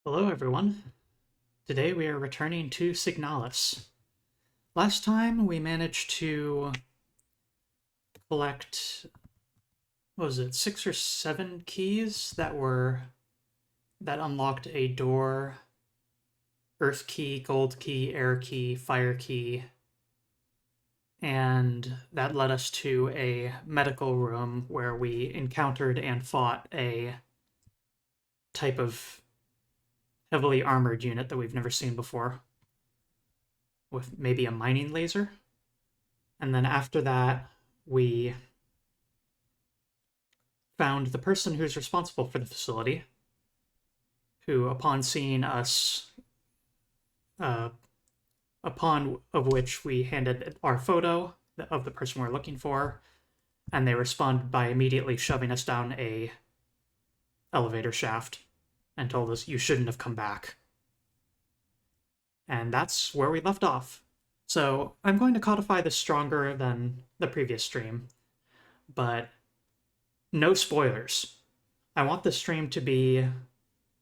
Hello, everyone. Today we are returning to Signalis. Last time we managed to collect, what was it, 6 or 7 keys that unlocked a door, earth key, gold key, air key, fire key, and that led us to a medical room where we encountered and fought a type of heavily armored unit that we've never seen before, with maybe a mining laser. And then after that, we found the person who's responsible for the facility, who, upon seeing us, uh, upon of which we handed our photo of the person we're looking for, and they responded by immediately shoving us down a elevator shaft and told us you shouldn't have come back. And that's where we left off. So I'm going to codify this stronger than the previous stream, but no spoilers. I want this stream to be,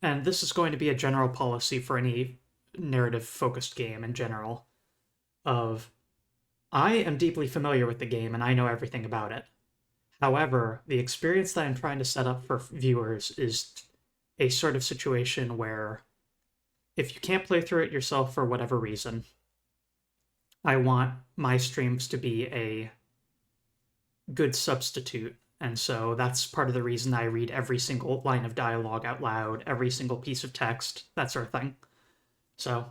and this is going to be a general policy for any narrative focused game in general, of I am deeply familiar with the game and I know everything about it. However, the experience that I'm trying to set up for viewers is a sort of situation where if you can't play through it yourself for whatever reason, I want my streams to be a good substitute. And so that's part of the reason I read every single line of dialogue out loud, every single piece of text, that sort of thing. So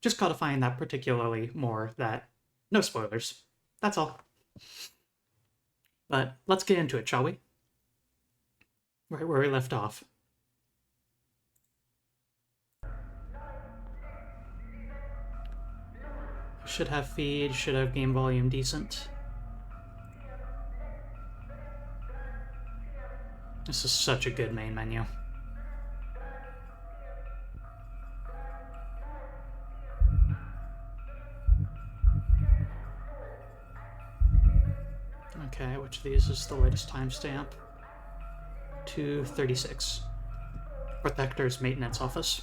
just codifying that particularly more, that no spoilers. That's all. But let's get into it, shall we? Right where we left off. Should have feed, should have game volume decent. This is such a good main menu. Okay, which of these is the latest timestamp? 2:36. Protector's maintenance office.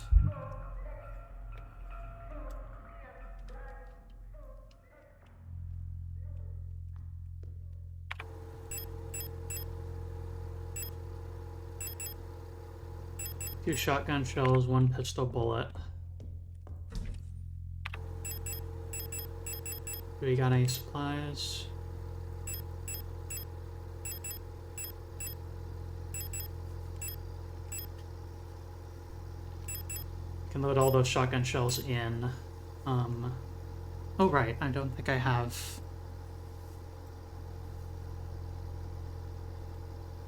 Two shotgun shells, one pistol bullet. Do we got any supplies? Can load all those shotgun shells in. Oh right, I don't think I have.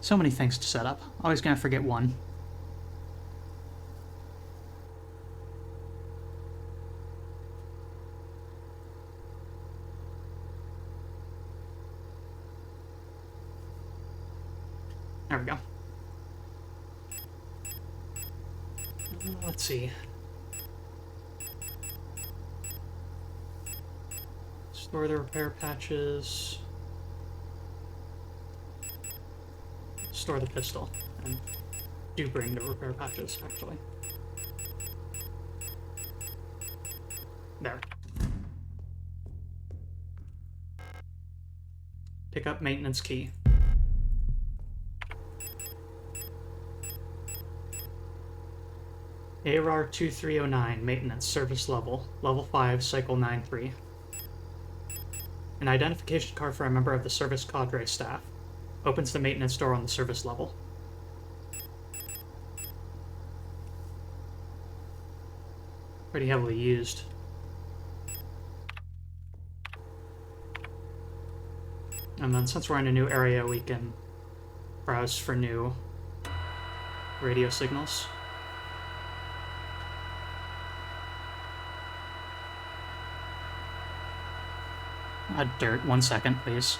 So many things to set up. Always gonna forget one. There we go. Let's see. Store the repair patches. Store the pistol. And do bring the repair patches, actually. There. Pick up maintenance key. ARR 2309, maintenance, service level, level 5, cycle 93. An identification card for a member of the service cadre staff. Opens the maintenance door on the service level. Pretty heavily used. And then since we're in a new area, we can browse for new radio signals. Dirt, 1 second, please.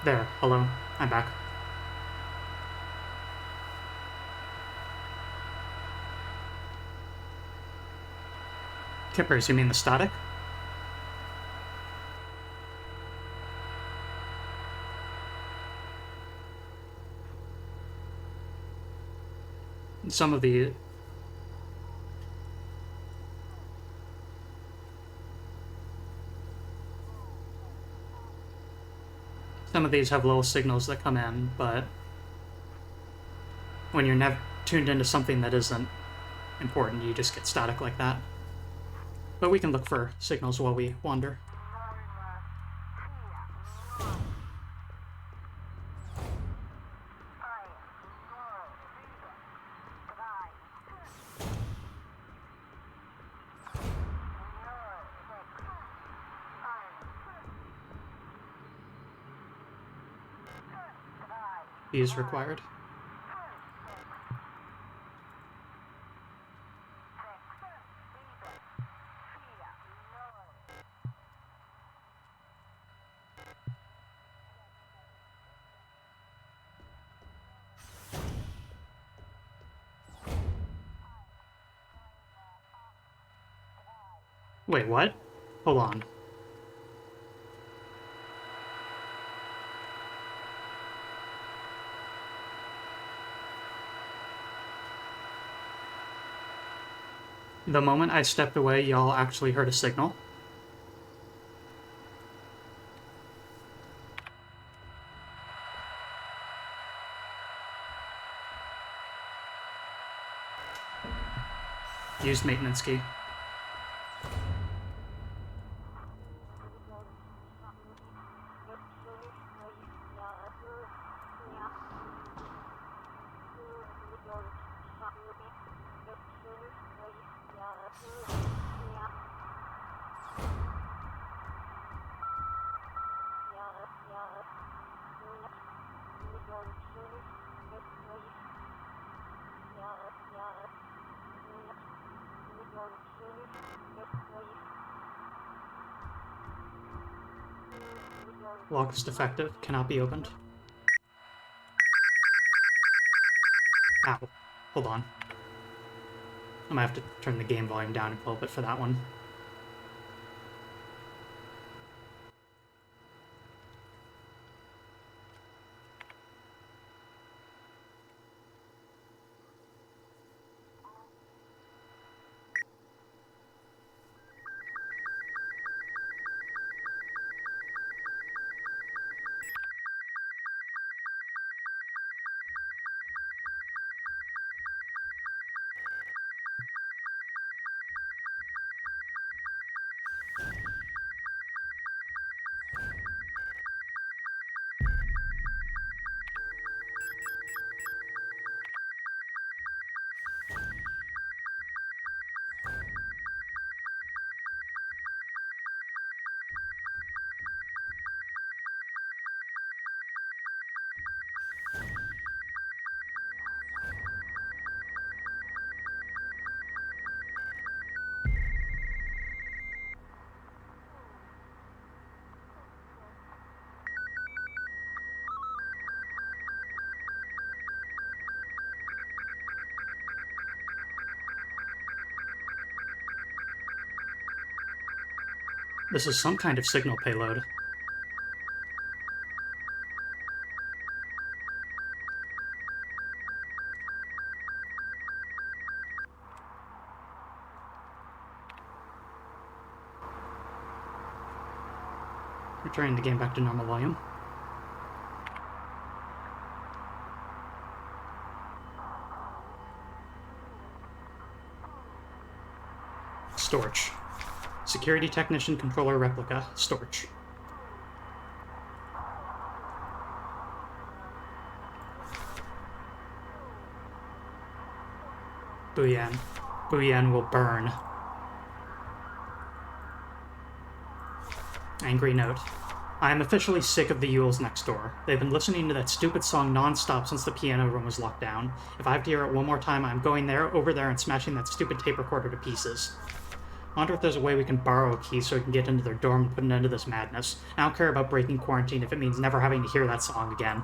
There, hello. I'm back. Kippers, you mean the static? Some of these have little signals that come in, but when you're tuned into something that isn't important, you just get static like that. But we can look for signals while we wander. Is required. Wait, what? Hold on. The moment I stepped away, y'all actually heard a signal. Used maintenance key. Lock is defective, cannot be opened. Ow. Hold on. I might have to turn the game volume down a little bit for that one. This is some kind of signal payload. Returning the game back to normal volume. Storage. Security Technician Controller Replica. Storage. Booyan. Booyan will burn. Angry note. I am officially sick of the Yules next door. They've been listening to that stupid song non-stop since the piano room was locked down. If I have to hear it one more time, I'm going over there and smashing that stupid tape recorder to pieces. I wonder if there's a way we can borrow a key so we can get into their dorm and put an end to this madness. I don't care about breaking quarantine if it means never having to hear that song again.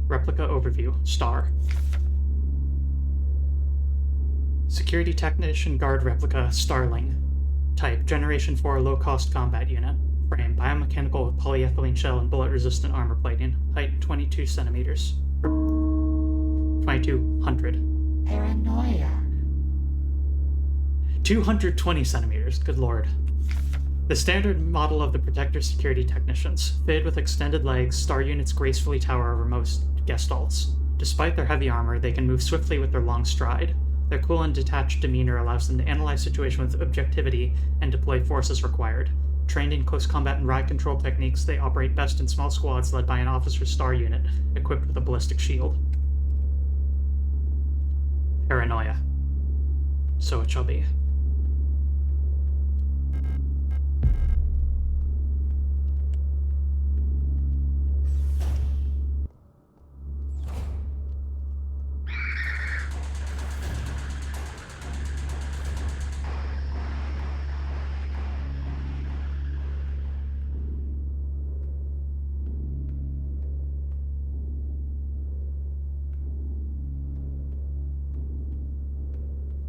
Replica overview. Star. Security Technician Guard Replica Starling. Type, Generation 4 Low-Cost Combat Unit. Frame, biomechanical with polyethylene shell and bullet-resistant armor plating. Height, 22 centimeters. 2200. Paranoia. 220 centimeters, good lord. The standard model of the Protector Security Technicians. Fitted with extended legs, star units gracefully tower over most gestalts. Despite their heavy armor, they can move swiftly with their long stride. Their cool and detached demeanor allows them to analyze situations with objectivity and deploy force as required. Trained in close combat and ride control techniques, they operate best in small squads led by an officer star unit, equipped with a ballistic shield. Paranoia. So it shall be.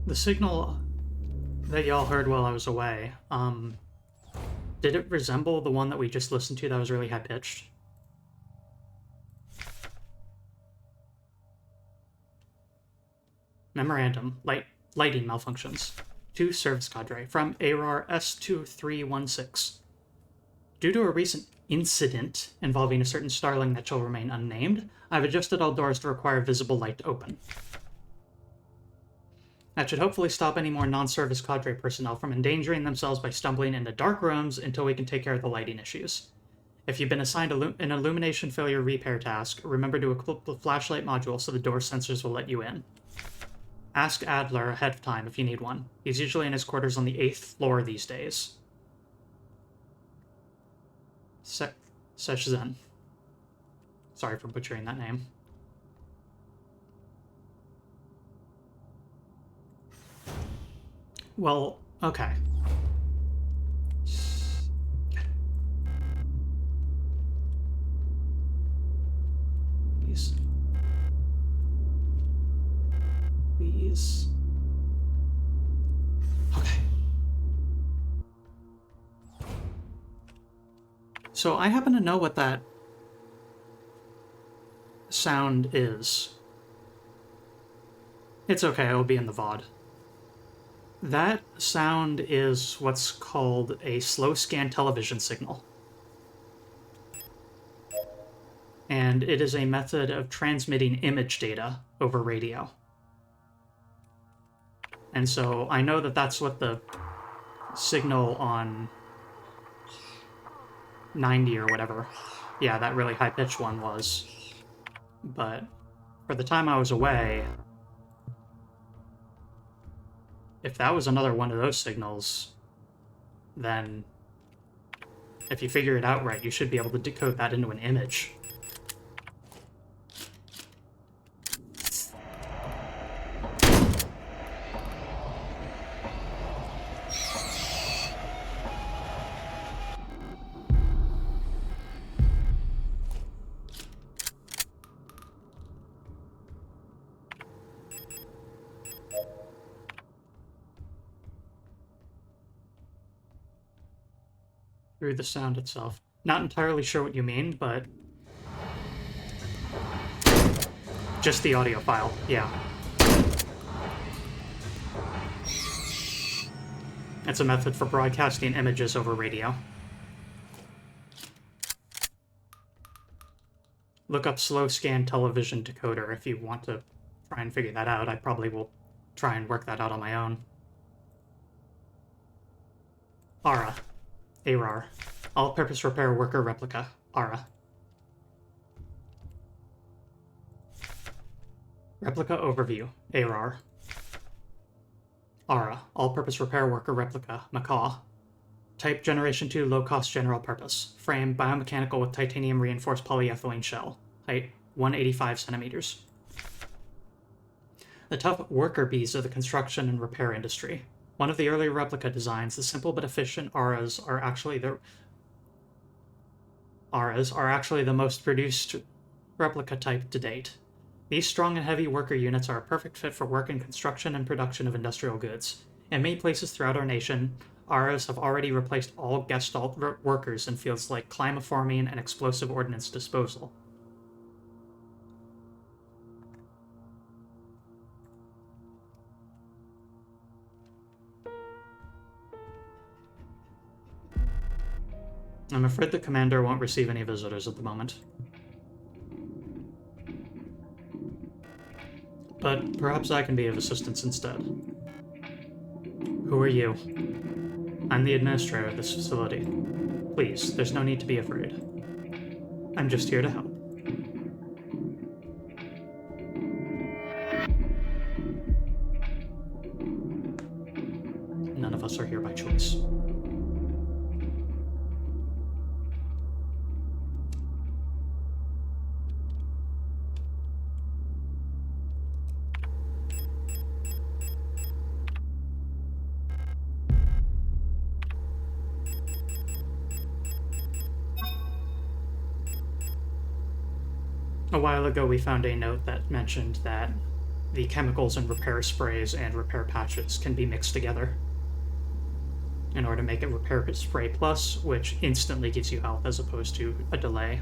The signal that y'all heard while I was away, did it resemble the one that we just listened to that was really high-pitched? Memorandum. Lighting malfunctions. To Service Cadre. From ARAR S2316. Due to a recent incident involving a certain starling that shall remain unnamed, I've adjusted all doors to require visible light to open. That should hopefully stop any more non-service cadre personnel from endangering themselves by stumbling into dark rooms until we can take care of the lighting issues. If you've been assigned an illumination failure repair task, remember to equip the flashlight module so the door sensors will let you in. Ask Adler ahead of time if you need one. He's usually in his quarters on the 8th floor these days. Seshzen. Sorry for butchering that name. Well, okay. Please. Please. Okay. So I happen to know what that sound is. It's okay, it'll be in the VOD. That sound is what's called a slow scan television signal. And it is a method of transmitting image data over radio. And so I know that that's what the signal on 90 or whatever, yeah, that really high-pitched one was. But for the time I was away, if that was another one of those signals, then if you figure it out right, you should be able to decode that into an image. Through the sound itself. Not entirely sure what you mean, but just the audio file, yeah. It's a method for broadcasting images over radio. Look up slow scan television decoder if you want to try and figure that out. I probably will try and work that out on my own. ARA. ARAR. All-Purpose Repair Worker Replica. ARA. Replica Overview. ARAR. ARA. All-Purpose Repair Worker Replica. Macaw. Type Generation 2 low-cost general purpose. Frame biomechanical with titanium reinforced polyethylene shell. Height 185 centimeters. The tough worker bees of the construction and repair industry. One of the early replica designs, the simple but efficient auras are actually the most produced replica type to date. These strong and heavy worker units are a perfect fit for work in construction and production of industrial goods. In many places throughout our nation, ARAs have already replaced all Gestalt workers in fields like climaforming and explosive ordnance disposal. I'm afraid the commander won't receive any visitors at the moment. But perhaps I can be of assistance instead. Who are you? I'm the administrator of this facility. Please, there's no need to be afraid. I'm just here to help. None of us are here by choice. A while ago, we found a note that mentioned that the chemicals in repair sprays and repair patches can be mixed together in order to make a repair spray plus, which instantly gives you health as opposed to a delay.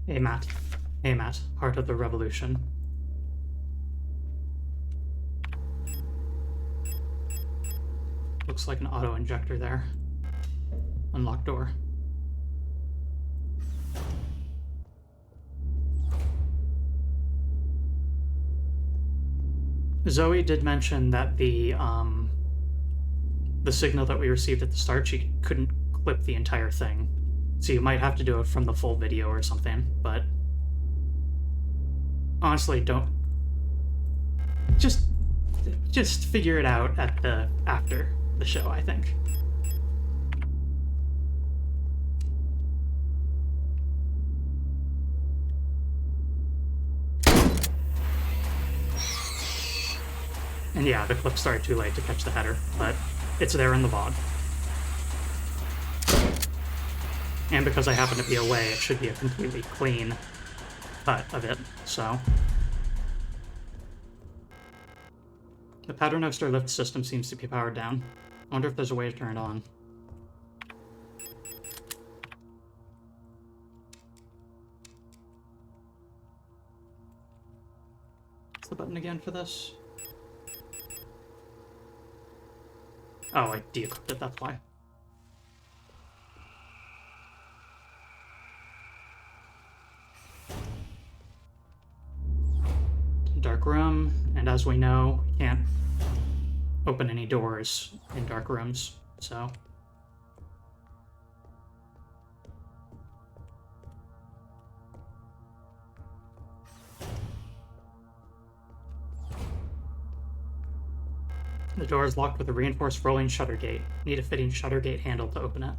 Hey, Matt. Hey, Matt. Heart of the Revolution. Looks like an auto-injector there. Unlock door. Zoe did mention that the signal that we received at the start, she couldn't clip the entire thing. So you might have to do it from the full video or something, but honestly, don't just figure it out at the after the show, I think. And yeah, the clip started too late to catch the header, but it's there in the VOD. And because I happen to be away, it should be a completely clean cut of it, so. The Paternoster lift system seems to be powered down. I wonder if there's a way to turn it on. What's the button again for this? Oh, I de-equipped it, that's why. Dark room, and as we know, we can't open any doors in dark rooms, so. The door is locked with a reinforced rolling shutter gate. Need a fitting shutter gate handle to open it.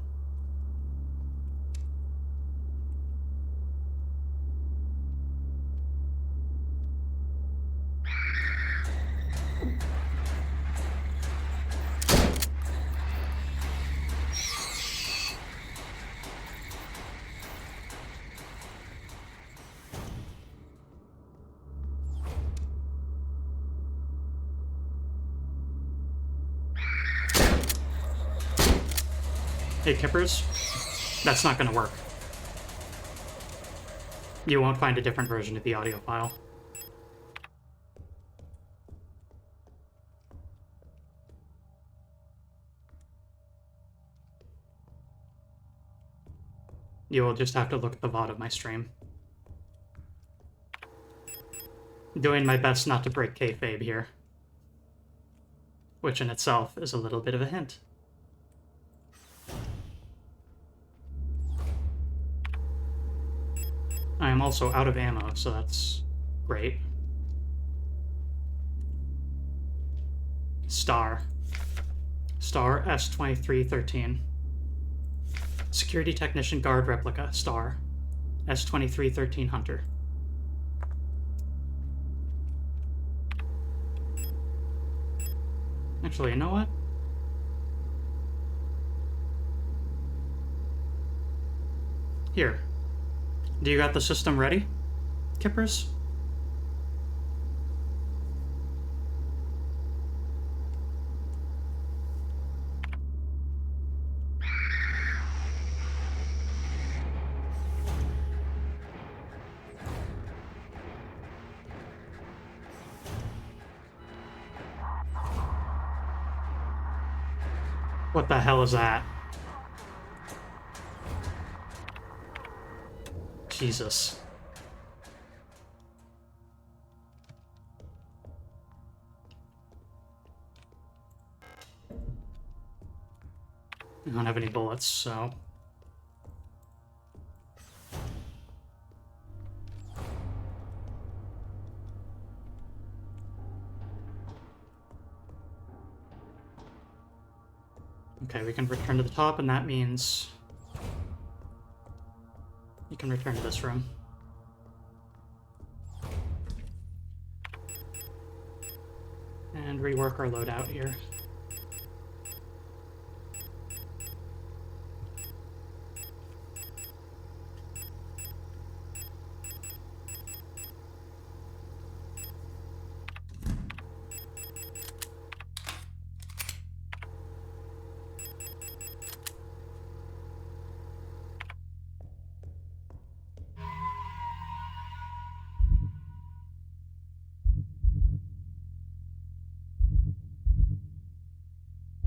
Hey, Kippers, that's not going to work. You won't find a different version of the audio file. You will just have to look at the VOD of my stream. Doing my best not to break kayfabe here. which in itself is a little bit of a hint. I am also out of ammo, so that's great. Star S2313. Security Technician Guard Replica, Star S2313 Hunter. Actually, you know what? Here. Do you got the system ready, Kippers? What the hell is that? Jesus. I don't have any bullets, so... Okay, we can return to the top, and that means... you can return to this room. And rework our loadout here.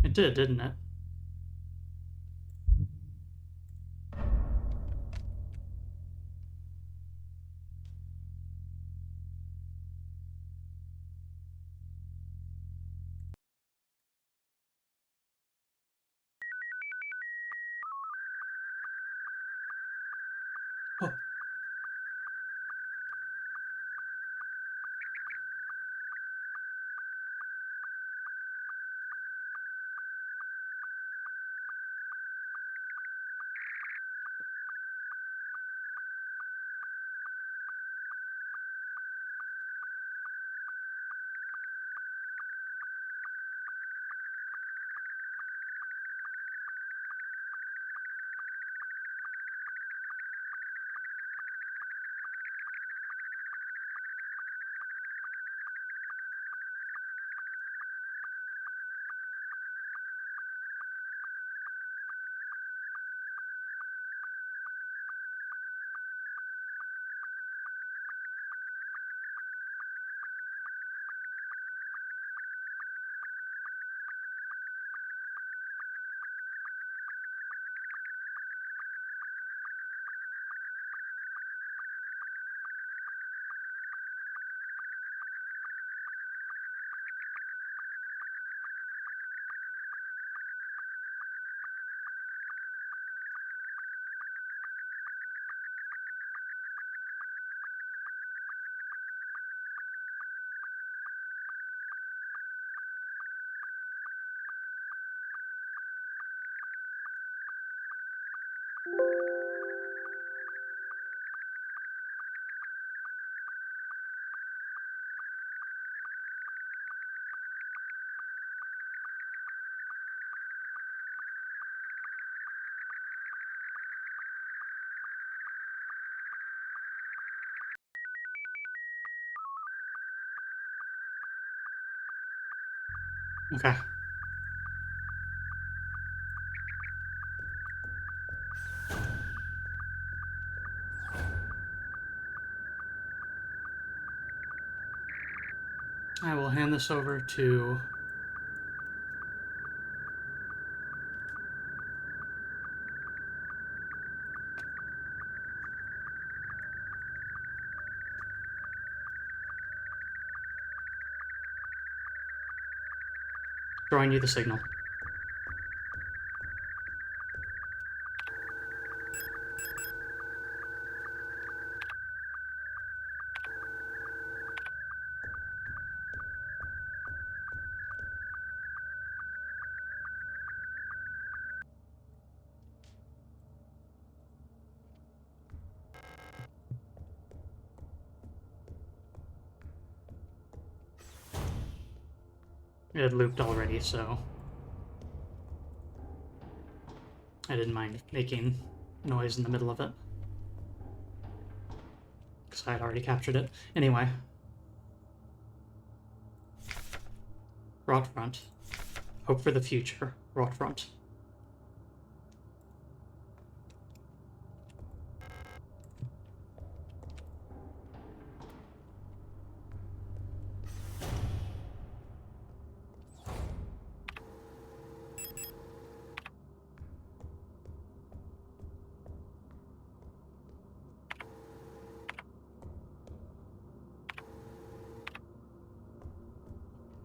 It did, didn't it? Oh. Okay. I will hand this over to... Throwing you the signal. It had looped already, so I didn't mind making noise in the middle of it, because I had already captured it. Anyway. Rot front. Hope for the future. Rot front.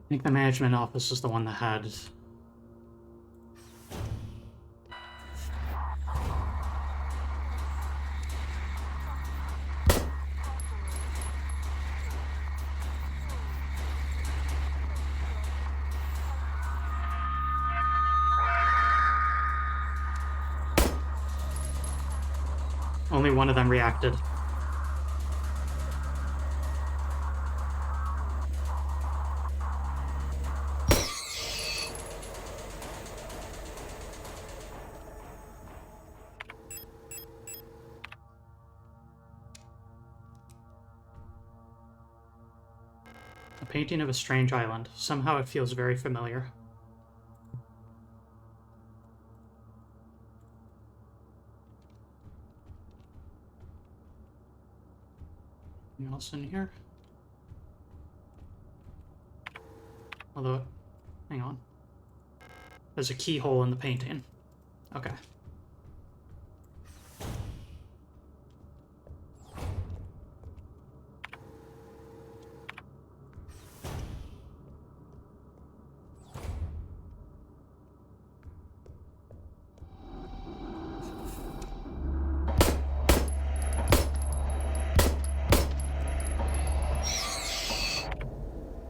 I think the management office is the one that had only one of them reacted. A painting of a strange island. Somehow it feels very familiar. Anything else in here? Although, hang on. There's a keyhole in the painting. Okay.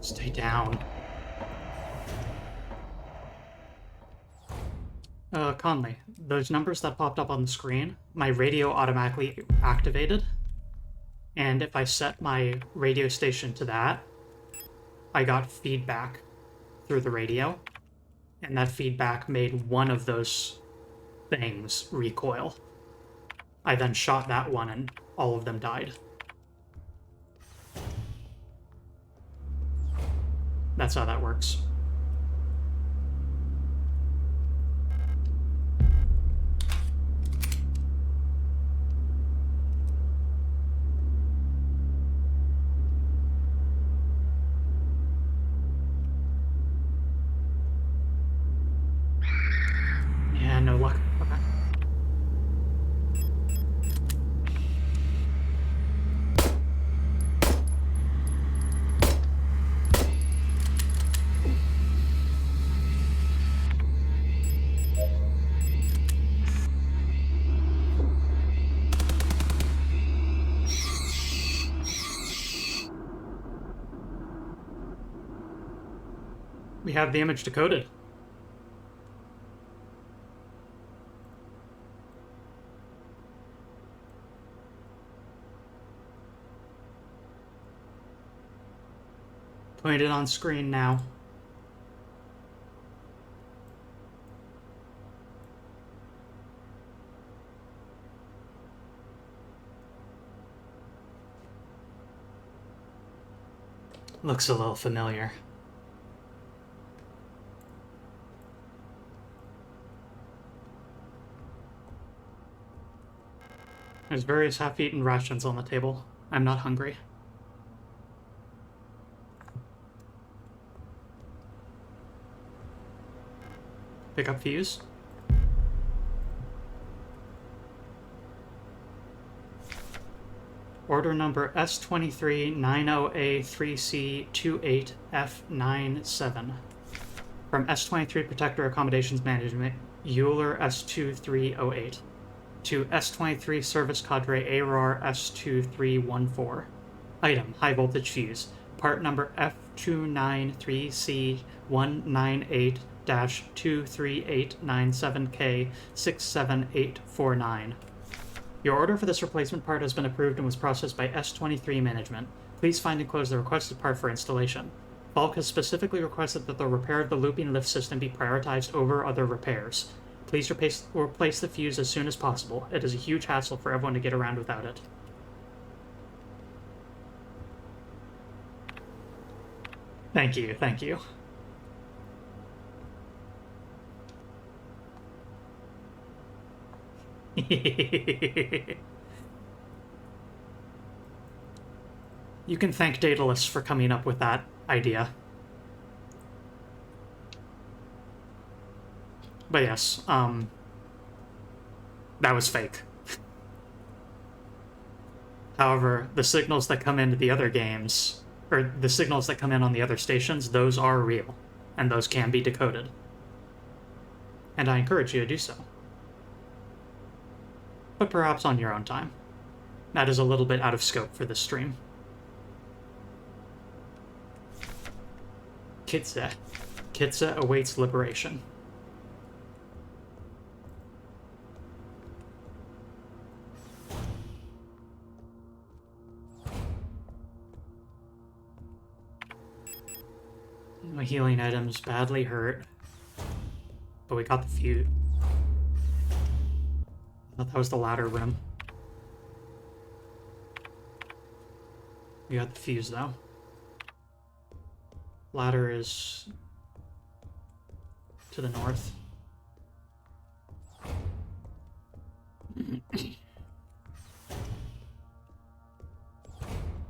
Stay down. Conley, those numbers that popped up on the screen, my radio automatically activated. And if I set my radio station to that, I got feedback through the radio. And that feedback made one of those things recoil. I then shot that one and all of them died. That's how that works. Yeah, no luck. Okay. We have the image decoded. Putting it on screen now. Looks a little familiar. There's various half-eaten rations on the table. I'm not hungry. Pick up fuse. Order number S2390A3C28F97. From S23 Protector Accommodations Management, Euler S2308 to S23 Service Cadre ARAR S2314. Item, high voltage fuse. Part number F293C198-23897K67849. Your order for this replacement part has been approved and was processed by S23 Management. Please find and close the requested part for installation. Falk has specifically requested that the repair of the looping lift system be prioritized over other repairs. Please replace the fuse as soon as possible. It is a huge hassle for everyone to get around without it. Thank you, thank you. You can thank SIGNALIS for coming up with that idea. But yes, that was fake. However, the signals that come into the other games, or the signals that come in on the other stations, those are real, and those can be decoded. And I encourage you to do so. But perhaps on your own time. That is a little bit out of scope for this stream. Kitze. Kitze awaits liberation. My healing items badly hurt. But we got the fuse. I thought that was the ladder room. We got the fuse though. Ladder is to the north.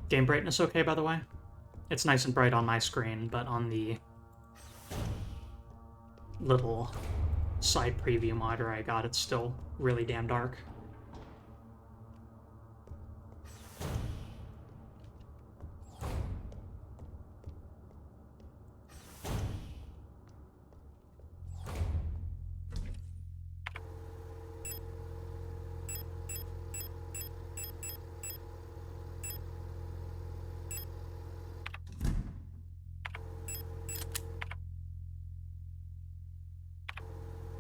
Game brightness okay, by the way? It's nice and bright on my screen, but on the little side preview monitor I got, it's still really damn dark.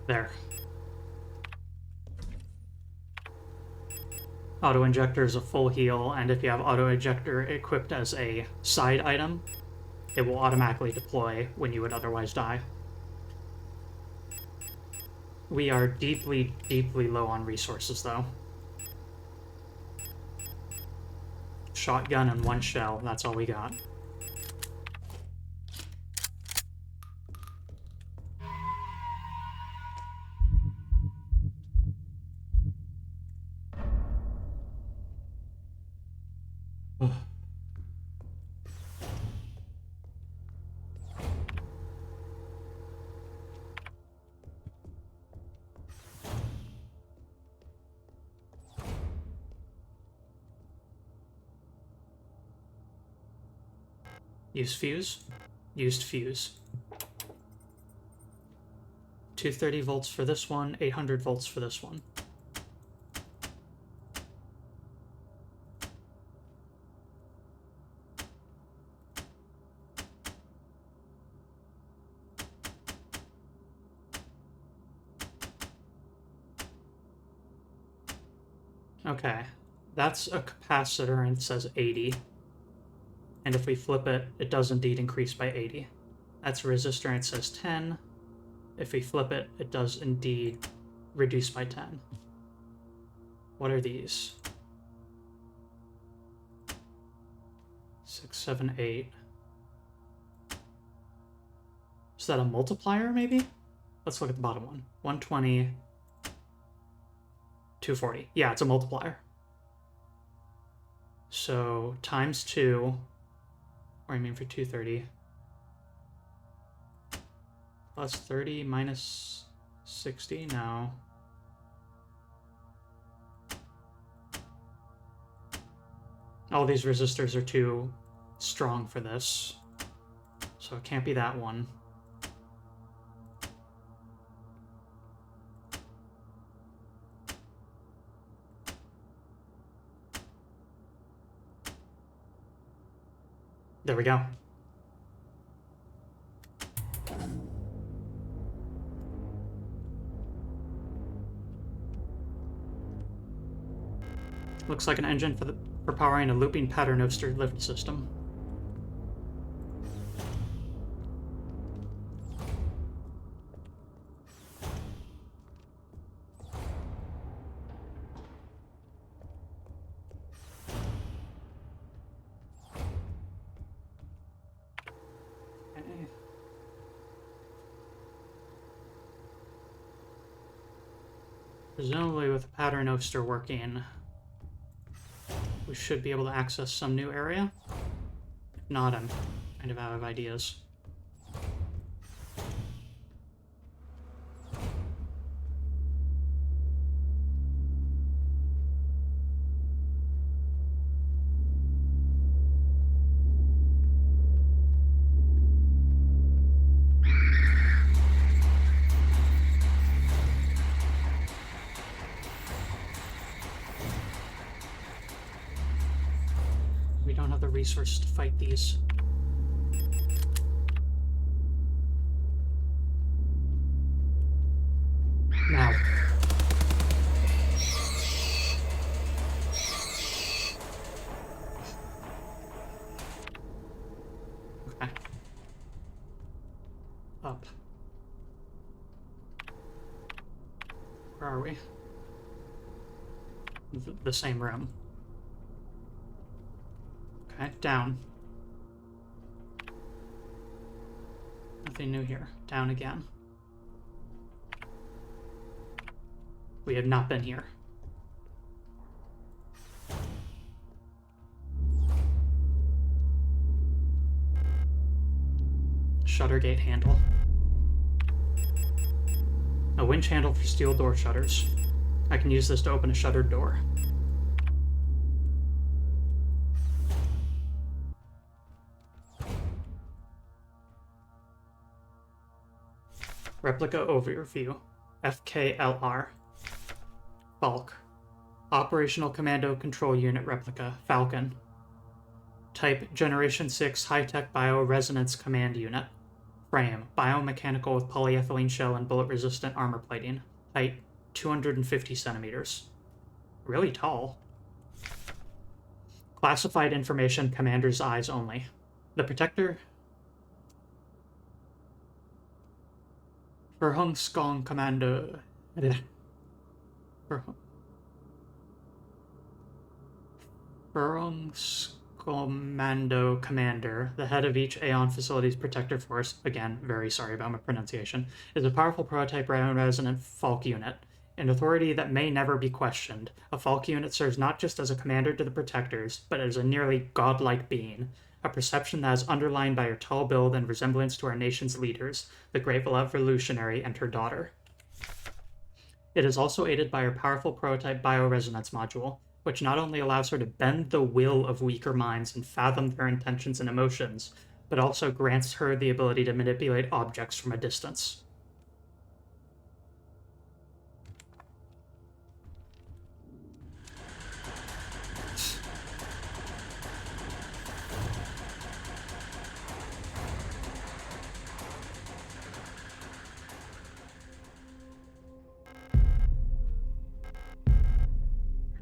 There. Auto-injector is a full heal, and if you have auto-injector equipped as a side item, it will automatically deploy when you would otherwise die. We are deeply, deeply low on resources, though. Shotgun and 1 shell, that's all we got. Use fuse. Used fuse. 230 volts for this one, 800 volts for this one. Okay, that's a capacitor and it says 80. And if we flip it, it does indeed increase by 80. That's a resistor and it says 10. If we flip it, it does indeed reduce by 10. What are these? 6, 7, 8. Is that a multiplier, maybe? Let's look at the bottom one. 120, 240. Yeah, it's a multiplier. So, times 2, or I mean for 230. Plus 30 minus 60, no. All these resistors are too strong for this. So it can't be that one. There we go. Looks like an engine for powering a looping pattern oster lift system. Okay. Presumably with the pattern oster working, we should be able to access some new area. If not, I'm kind of out of ideas. We don't have the resources to fight these. Now. Okay. Up. Where are we? The same room. Okay, down. Nothing new here. Down again. We have not been here. Shutter gate handle. A winch handle for steel door shutters. I can use this to open a shuttered door. Replica overview. FKLR. Bulk. Operational Commando Control Unit Replica. Falcon. Type Generation 6 High-Tech Bioresonance Command Unit. Frame. Biomechanical with polyethylene shell and bullet-resistant armor plating. Height 250 centimeters. Really tall. Classified information, commander's eyes only. The Protector... Verhungsgong Commando... Verhungscommando Commander, the head of each Aeon Facilities Protector Force, again, very sorry about my pronunciation, is a powerful prototype resonant Falk unit. An authority that may never be questioned. A Falk unit serves not just as a commander to the Protectors, but as a nearly godlike being. A perception that is underlined by her tall build and resemblance to our nation's leaders, the Great Revolutionary and her daughter. It is also aided by her powerful prototype bioresonance module, which not only allows her to bend the will of weaker minds and fathom their intentions and emotions, but also grants her the ability to manipulate objects from a distance.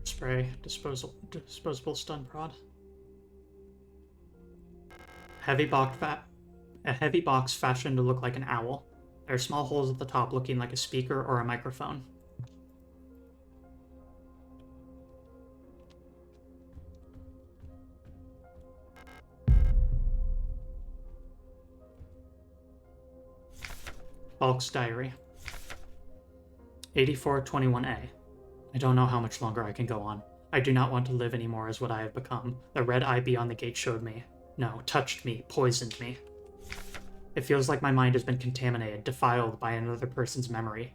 Spray, disposable stun prod. A heavy box fashioned to look like an owl. There are small holes at the top looking like a speaker or a microphone. Falk's diary. 8421A. I don't know how much longer I can go on. I do not want to live anymore as what I have become. The red eye beyond the gate showed me. No, touched me, poisoned me. It feels like my mind has been contaminated, defiled by another person's memory.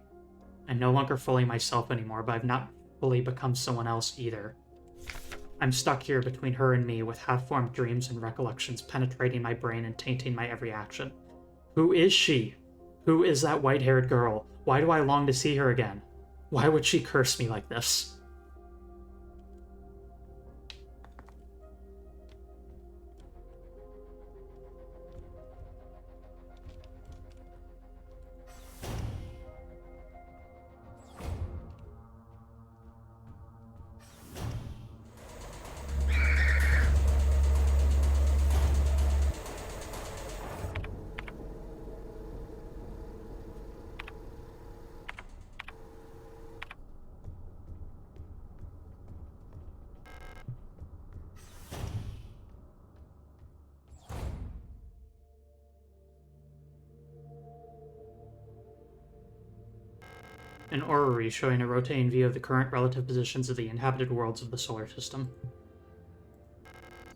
I'm no longer fully myself anymore, but I've not fully become someone else either. I'm stuck here between her and me, with half-formed dreams and recollections penetrating my brain and tainting my every action. Who is she? Who is that white-haired girl? Why do I long to see her again? Why would she curse me like this? An orrery showing a rotating view of the current relative positions of the inhabited worlds of the solar system.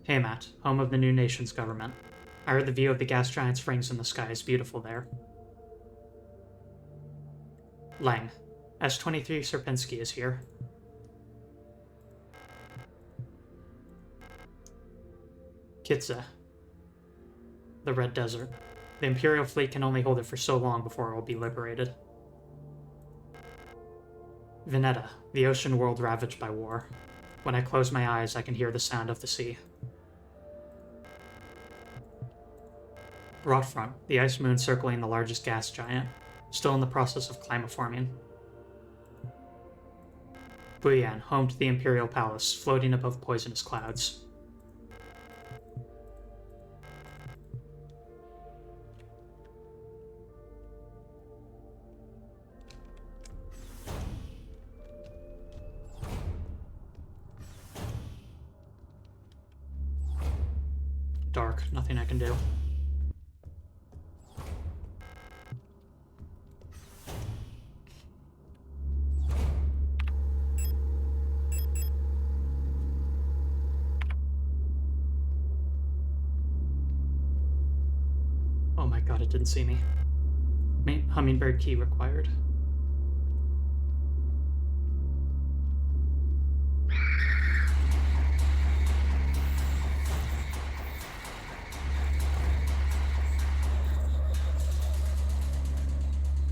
Haymat, home of the new nation's government. I heard the view of the gas giant's rings in the sky is beautiful there. Lang. S-23 Sierpinski is here. Kitze. The Red Desert. The Imperial fleet can only hold it for so long before it will be liberated. Veneta, the ocean world ravaged by war. When I close my eyes, I can hear the sound of the sea. Rotfront, the ice moon circling the largest gas giant, still in the process of climaforming. Buyan, home to the Imperial Palace, floating above poisonous clouds. Dark, nothing I can do. Oh my god, it didn't see me. Hummingbird key required.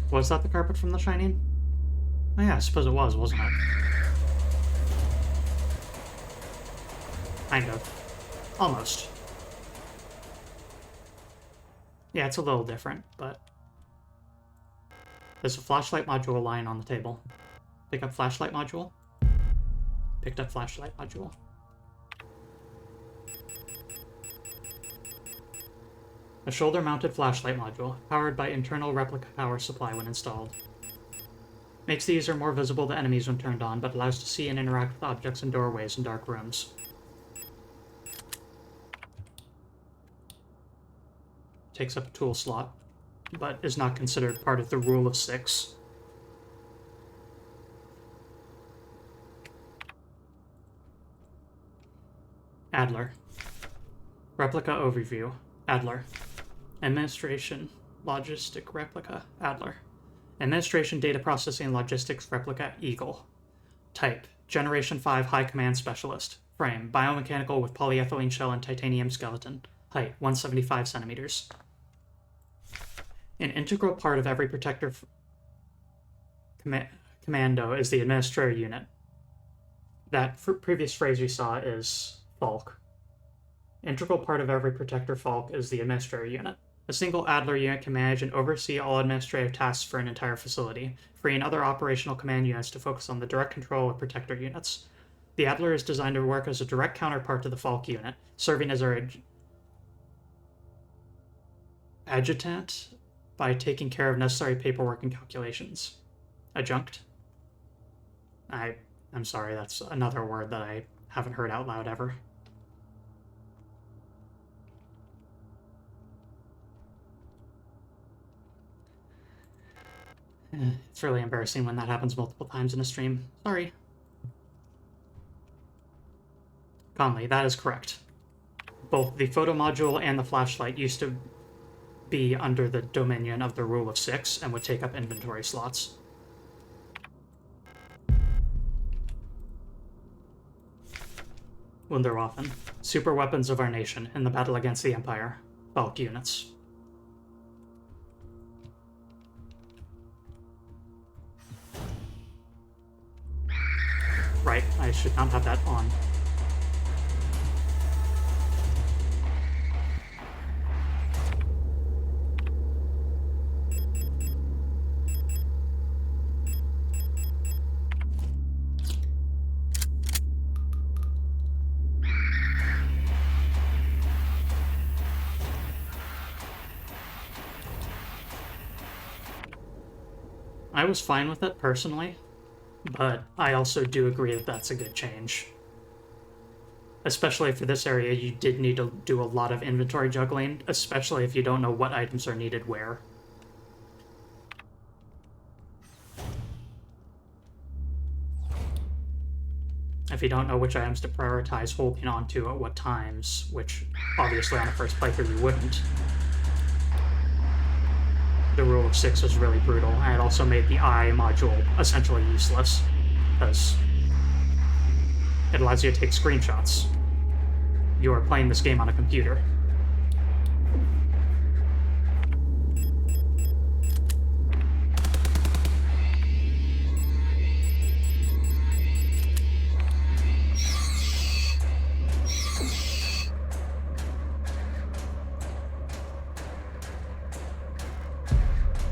Was that the carpet from The Shining? Oh yeah, I suppose it was, wasn't it? Kind of. Almost. Yeah, it's a little different, but... There's a flashlight module lying on the table. Pick up flashlight module. Picked up flashlight module. A shoulder-mounted flashlight module, powered by internal replica power supply when installed. Makes the user more visible to enemies when turned on, but allows to see and interact with objects in doorways and dark rooms. Takes up a tool slot, but is not considered part of the rule of 6. Adler. Replica overview. Adler. Administration. Logistic replica. Adler. Administration data processing logistics replica. Eagle. Type. Generation 5 High Command Specialist. Frame. Biomechanical with polyethylene shell and titanium skeleton. Height. 175 centimeters. An integral part of every protector commando is the administrator unit. That previous phrase we saw is Falk. Integral part of every protector Falk is the administrator unit. A single Adler unit can manage and oversee all administrative tasks for an entire facility, freeing other operational command units to focus on the direct control of protector units. The Adler is designed to work as a direct counterpart to the Falk unit, serving as our adjutant by taking care of necessary paperwork and calculations. Adjunct? I'm sorry, that's another word that I haven't heard out loud ever. It's really embarrassing when that happens multiple times in a stream. Sorry. Conley, that is correct. Both the photo module and the flashlight used to be under the dominion of the rule of 6 and would take up inventory slots. Wunderwaffen. Super weapons of our nation in the battle against the Empire. Bulk units. Right, I should not have that on. I was fine with it personally, but I also do agree that that's a good change. Especially for this area, you did need to do a lot of inventory juggling, especially if you don't know what items are needed where. If you don't know which items to prioritize holding on to at what times, which obviously on a first playthrough you wouldn't, the rule of 6 is really brutal, and it also made the eye module essentially useless, because it allows you to take screenshots. You are playing this game on a computer.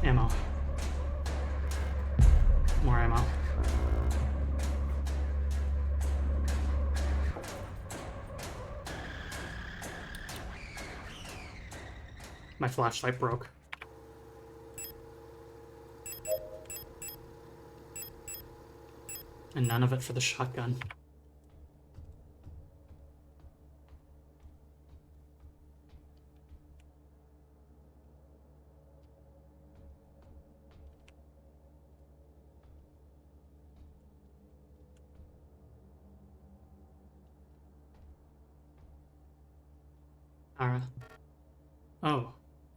Ammo. More ammo. My flashlight broke. And none of it for the shotgun. Ara. Oh,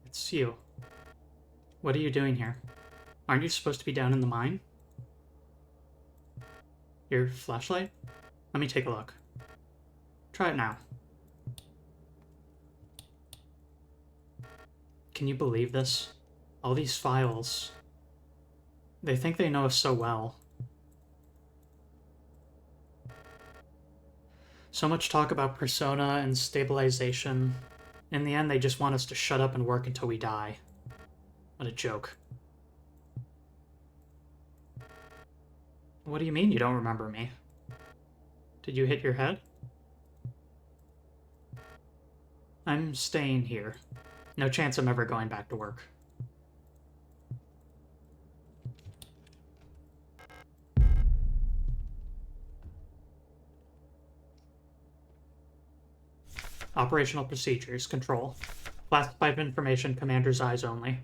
it's you. What are you doing here? Aren't you supposed to be down in the mine? Your flashlight? Let me take a look. Try it now. Can you believe this? All these files. They think they know us so well. So much talk about persona and stabilization. In the end, they just want us to shut up and work until we die. What a joke. What do you mean you don't remember me? Did you hit your head? I'm staying here. No chance I'm ever going back to work. Operational procedures. Control. Classified information. Commander's eyes only.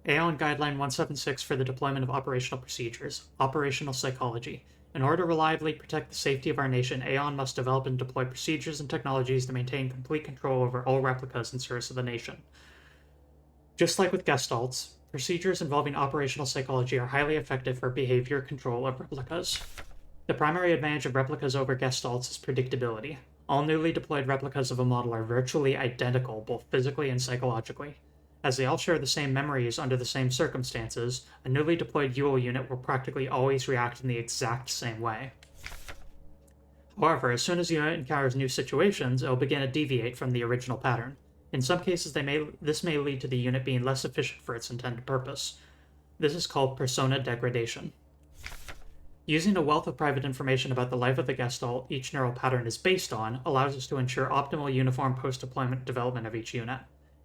Aeon Guideline 176 for the deployment of operational procedures. Operational psychology. In order to reliably protect the safety of our nation, Aeon must develop and deploy procedures and technologies to maintain complete control over all replicas in service of the nation. Just like with Gestalts, procedures involving operational psychology are highly effective for behavior control of replicas. The primary advantage of replicas over Gestalts is predictability. All newly deployed replicas of a model are virtually identical, both physically and psychologically. As they all share the same memories under the same circumstances, a newly deployed UL unit will practically always react in the exact same way. However, as soon as the unit encounters new situations, it will begin to deviate from the original pattern. In some cases, this may lead to the unit being less efficient for its intended purpose. This is called persona degradation. Using a wealth of private information about the life of the Gestalt each neural pattern is based on allows us to ensure optimal uniform post-deployment development of each unit.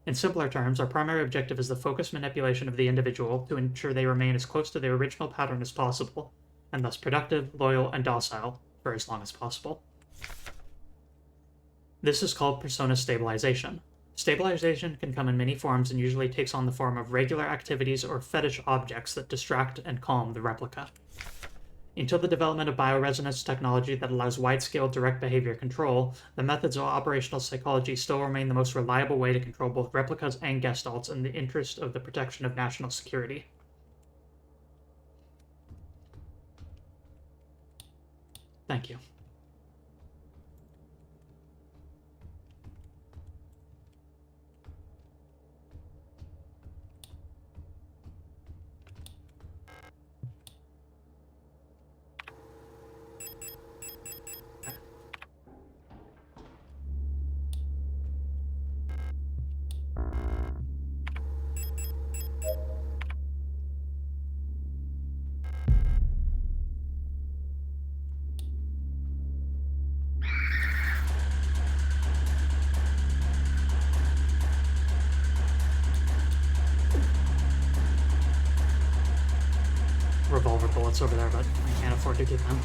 In simpler terms, our primary objective is the focused manipulation of the individual to ensure they remain as close to their original pattern as possible, and thus productive, loyal, and docile for as long as possible. This is called persona stabilization. Stabilization can come in many forms and usually takes on the form of regular activities or fetish objects that distract and calm the replica. Until the development of bioresonance technology that allows wide-scale direct behavior control, the methods of operational psychology still remain the most reliable way to control both replicas and Gestalts in the interest of the protection of national security. Thank you. Revolver bullets over there, but I can't afford to get them.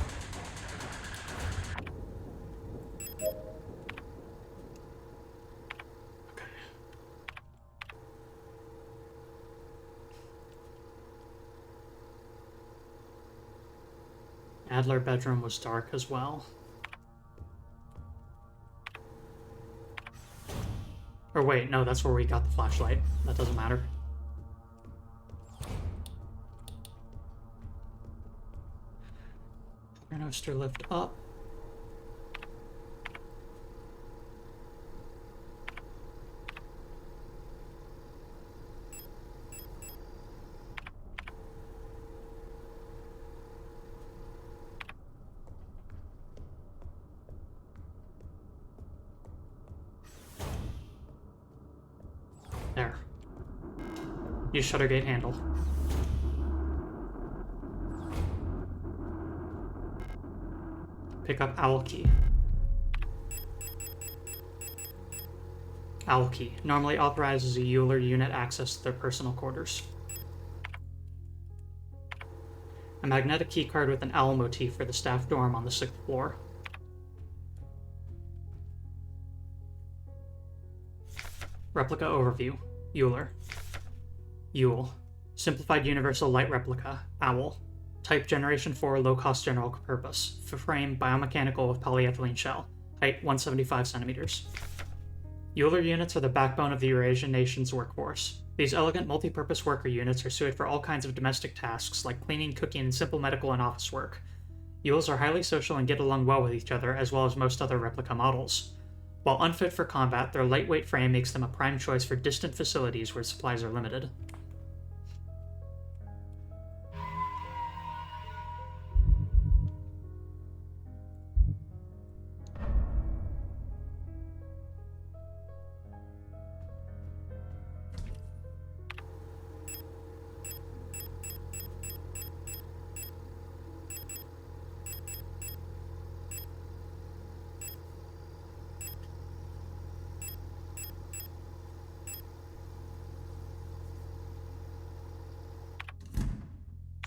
Okay. Adler bedroom was dark as well. Or wait, no, that's where we got the flashlight. That doesn't matter. Banister lift up. There. Use shutter gate handle. Pick up owl key. Owl key normally authorizes a Euler unit access to their personal quarters. A magnetic key card with an owl motif for the staff dorm on the 6th floor. Replica overview. Euler. Yule. Simplified universal light replica. Owl. Type Generation 4 low-cost general purpose. Frame biomechanical with polyethylene shell. Height 175 centimeters. Euler units are the backbone of the Eurasian nation's workforce. These elegant multi-purpose worker units are suited for all kinds of domestic tasks like cleaning, cooking, and simple medical and office work. Yules are highly social and get along well with each other, as well as most other replica models. While unfit for combat, their lightweight frame makes them a prime choice for distant facilities where supplies are limited.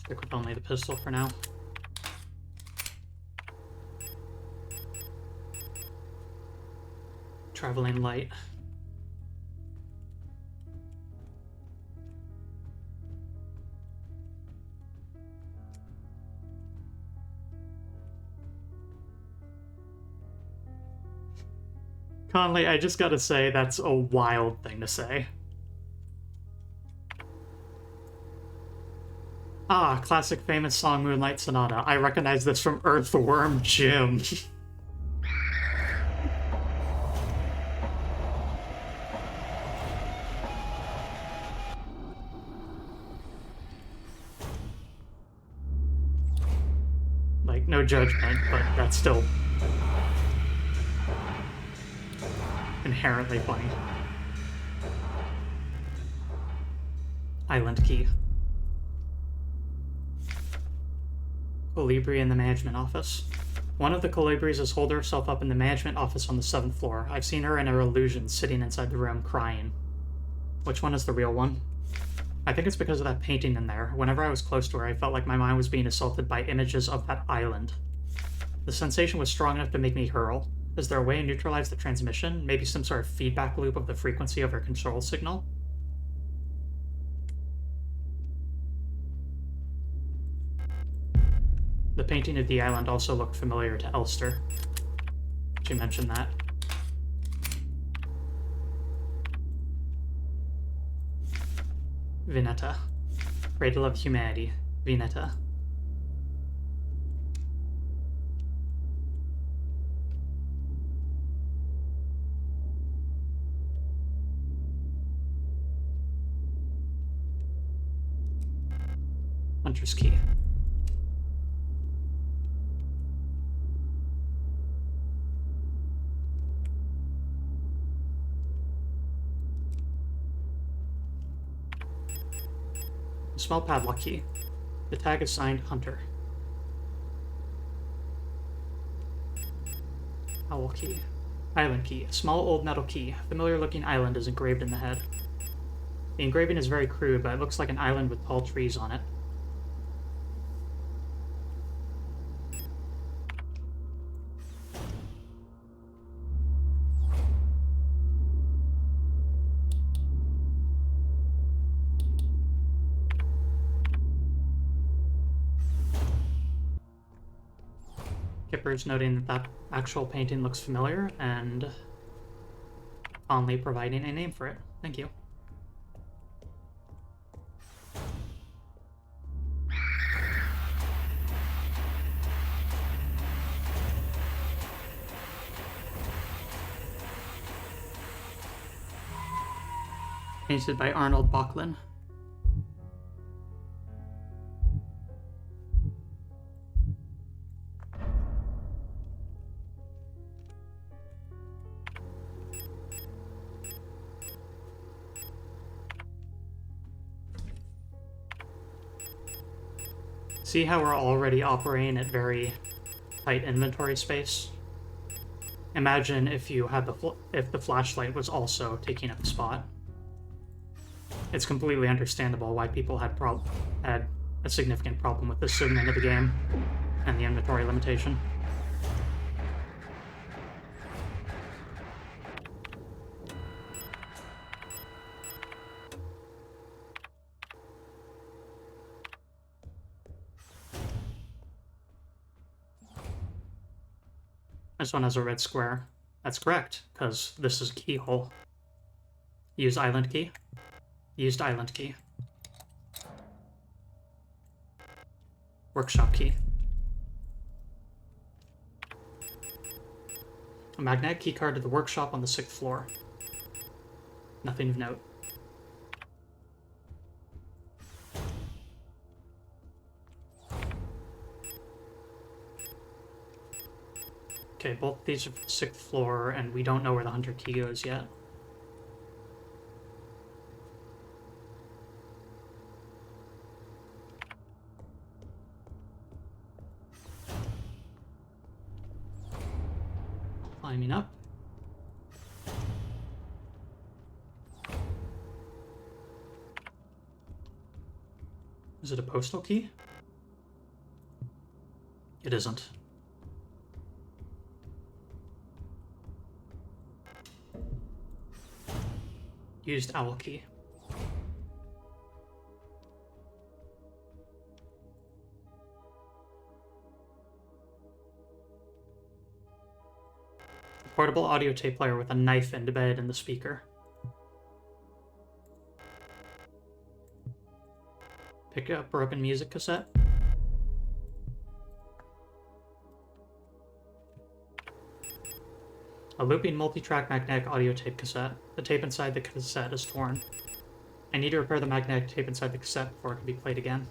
Stick with only the pistol for now. Traveling light. Conley, I just gotta say, that's a wild thing to say. Ah, classic famous song Moonlight Sonata. I recognize this from Earthworm Jim. Like, no judgment, but that's still inherently funny. Island key. Colibri in the management office. One of the Colibris has holed herself up in the management office on the 7th floor. I've seen her in her illusion sitting inside the room crying. Which one is the real one? I think it's because of that painting in there. Whenever I was close to her, I felt like my mind was being assaulted by images of that island. The sensation was strong enough to make me hurl. Is there a way to neutralize the transmission? Maybe some sort of feedback loop of the frequency of her control signal? The painting of the island also looked familiar to Elster. She mentioned that. Vineta. Cradle of Humanity. Vineta. Hunter's Key. Small padlock key. The tag is signed Hunter. Owl key. Island key. A small old metal key. A familiar looking island is engraved in the head. The engraving is very crude, but it looks like an island with tall trees on it. Kipper's noting that that actual painting looks familiar, and fondly providing a name for it. Thank you. Painted by Arnold Bachlin. See how we're already operating at very tight inventory space? Imagine if you had if the flashlight was also taking up a spot. It's completely understandable why people had a significant problem with this segment of the game and the inventory limitation. This one has a red square. That's correct, because this is a keyhole. Use island key. Used island key. Workshop key. A magnetic keycard to the workshop on the 6th floor. Nothing of note. Okay, both these are 6th floor, and we don't know where the hunter key goes yet. Climbing up. Is it a postal key? It isn't. Used owl key. A portable audio tape player with a knife embedded in the speaker. Pick up broken music cassette. A looping multi-track magnetic audio tape cassette. The tape inside the cassette is torn. I need to repair the magnetic tape inside the cassette before it can be played again.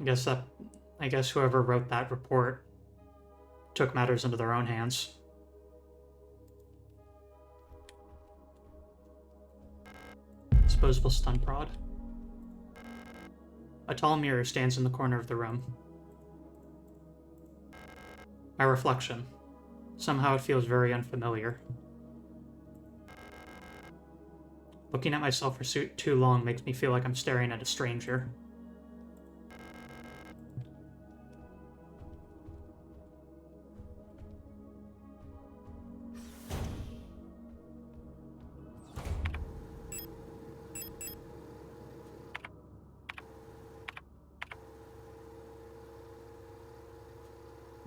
I guess whoever wrote that report took matters into their own hands. Disposable stun prod. A tall mirror stands in the corner of the room. My reflection. Somehow it feels very unfamiliar. Looking at myself for too long makes me feel like I'm staring at a stranger.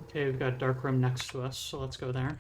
Okay, we've got a dark room next to us, so let's go there.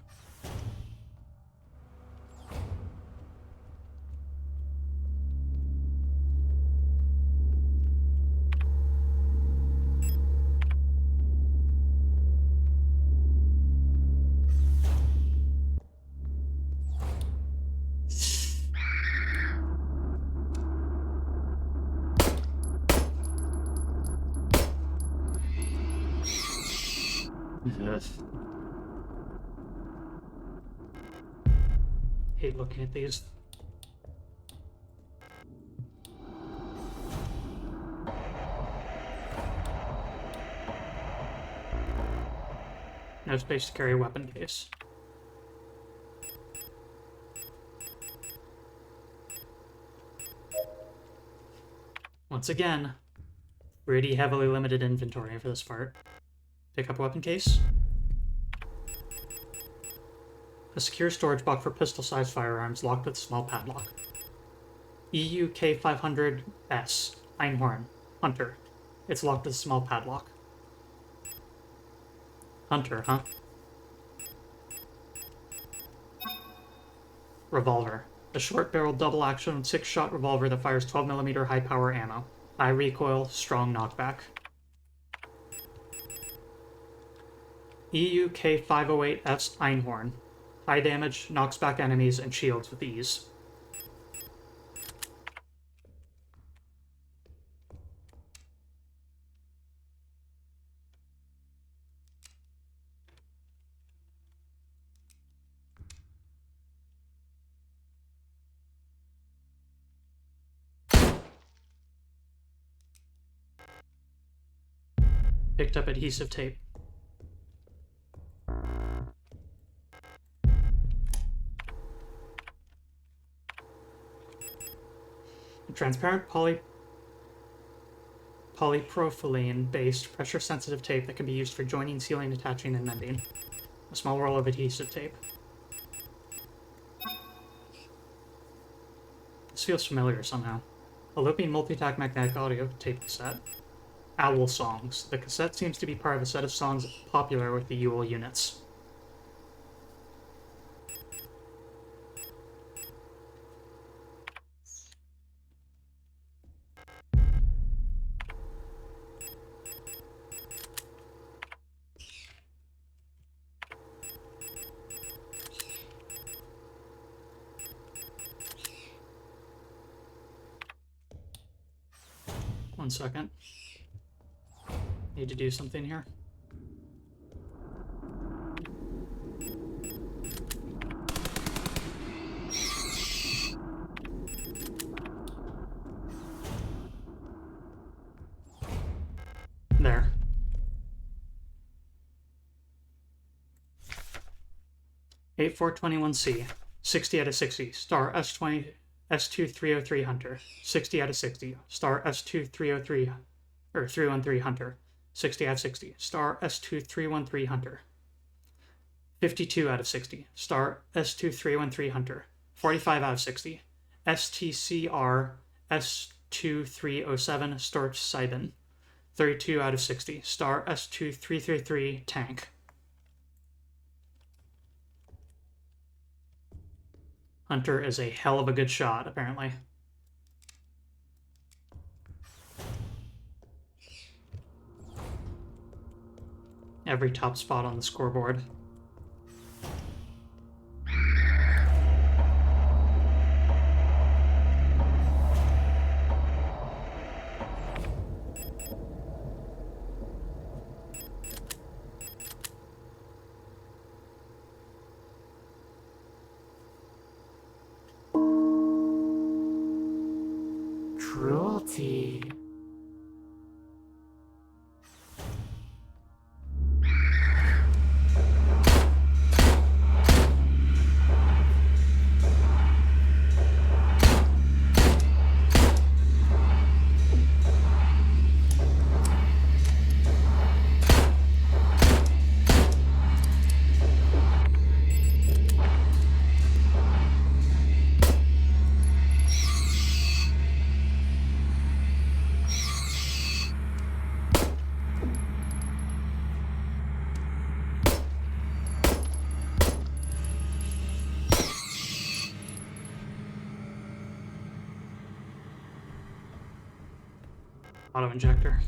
Hate looking at these. No space to carry a weapon case. Once again, pretty heavily limited inventory for this part. Pick up a weapon case. A secure storage box for pistol-sized firearms locked with a small padlock. EU K500S, Einhorn, Hunter. It's locked with a small padlock. Hunter, huh? Revolver. A short-barreled double-action 6-shot revolver that fires 12mm high-power ammo. High recoil, strong knockback. EU K508F's Einhorn. High damage, knocks back enemies, and shields with ease. Picked up adhesive tape. Transparent polypropylene-based pressure-sensitive tape that can be used for joining, sealing, attaching, and mending. A small roll of adhesive tape. This feels familiar somehow. A looping multi-tack magnetic audio tape cassette. Owl Songs. The cassette seems to be part of a set of songs popular with the Ewell units. One second. Need to do something here. There. A421C, 60 out of 60, star S2303 Hunter, 60 out of 60, star S2303 or 313 Hunter, 60 out of 60, star S2313 Hunter, 52 out of 60, star S2313 Hunter, 45 out of 60, STCR S2307 Storch Sibin, 32 out of 60, star S2333 Tank. Hunter is a hell of a good shot, apparently. Every top spot on the scoreboard. Cruelty. Auto injector.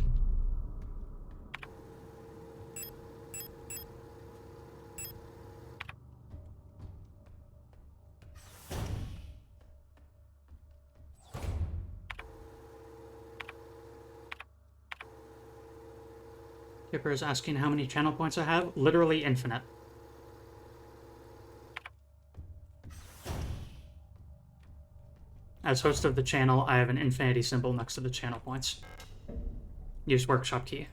Kipper is asking how many channel points I have. Literally infinite. As host of the channel, I have an infinity symbol next to the channel points. Use workshop key.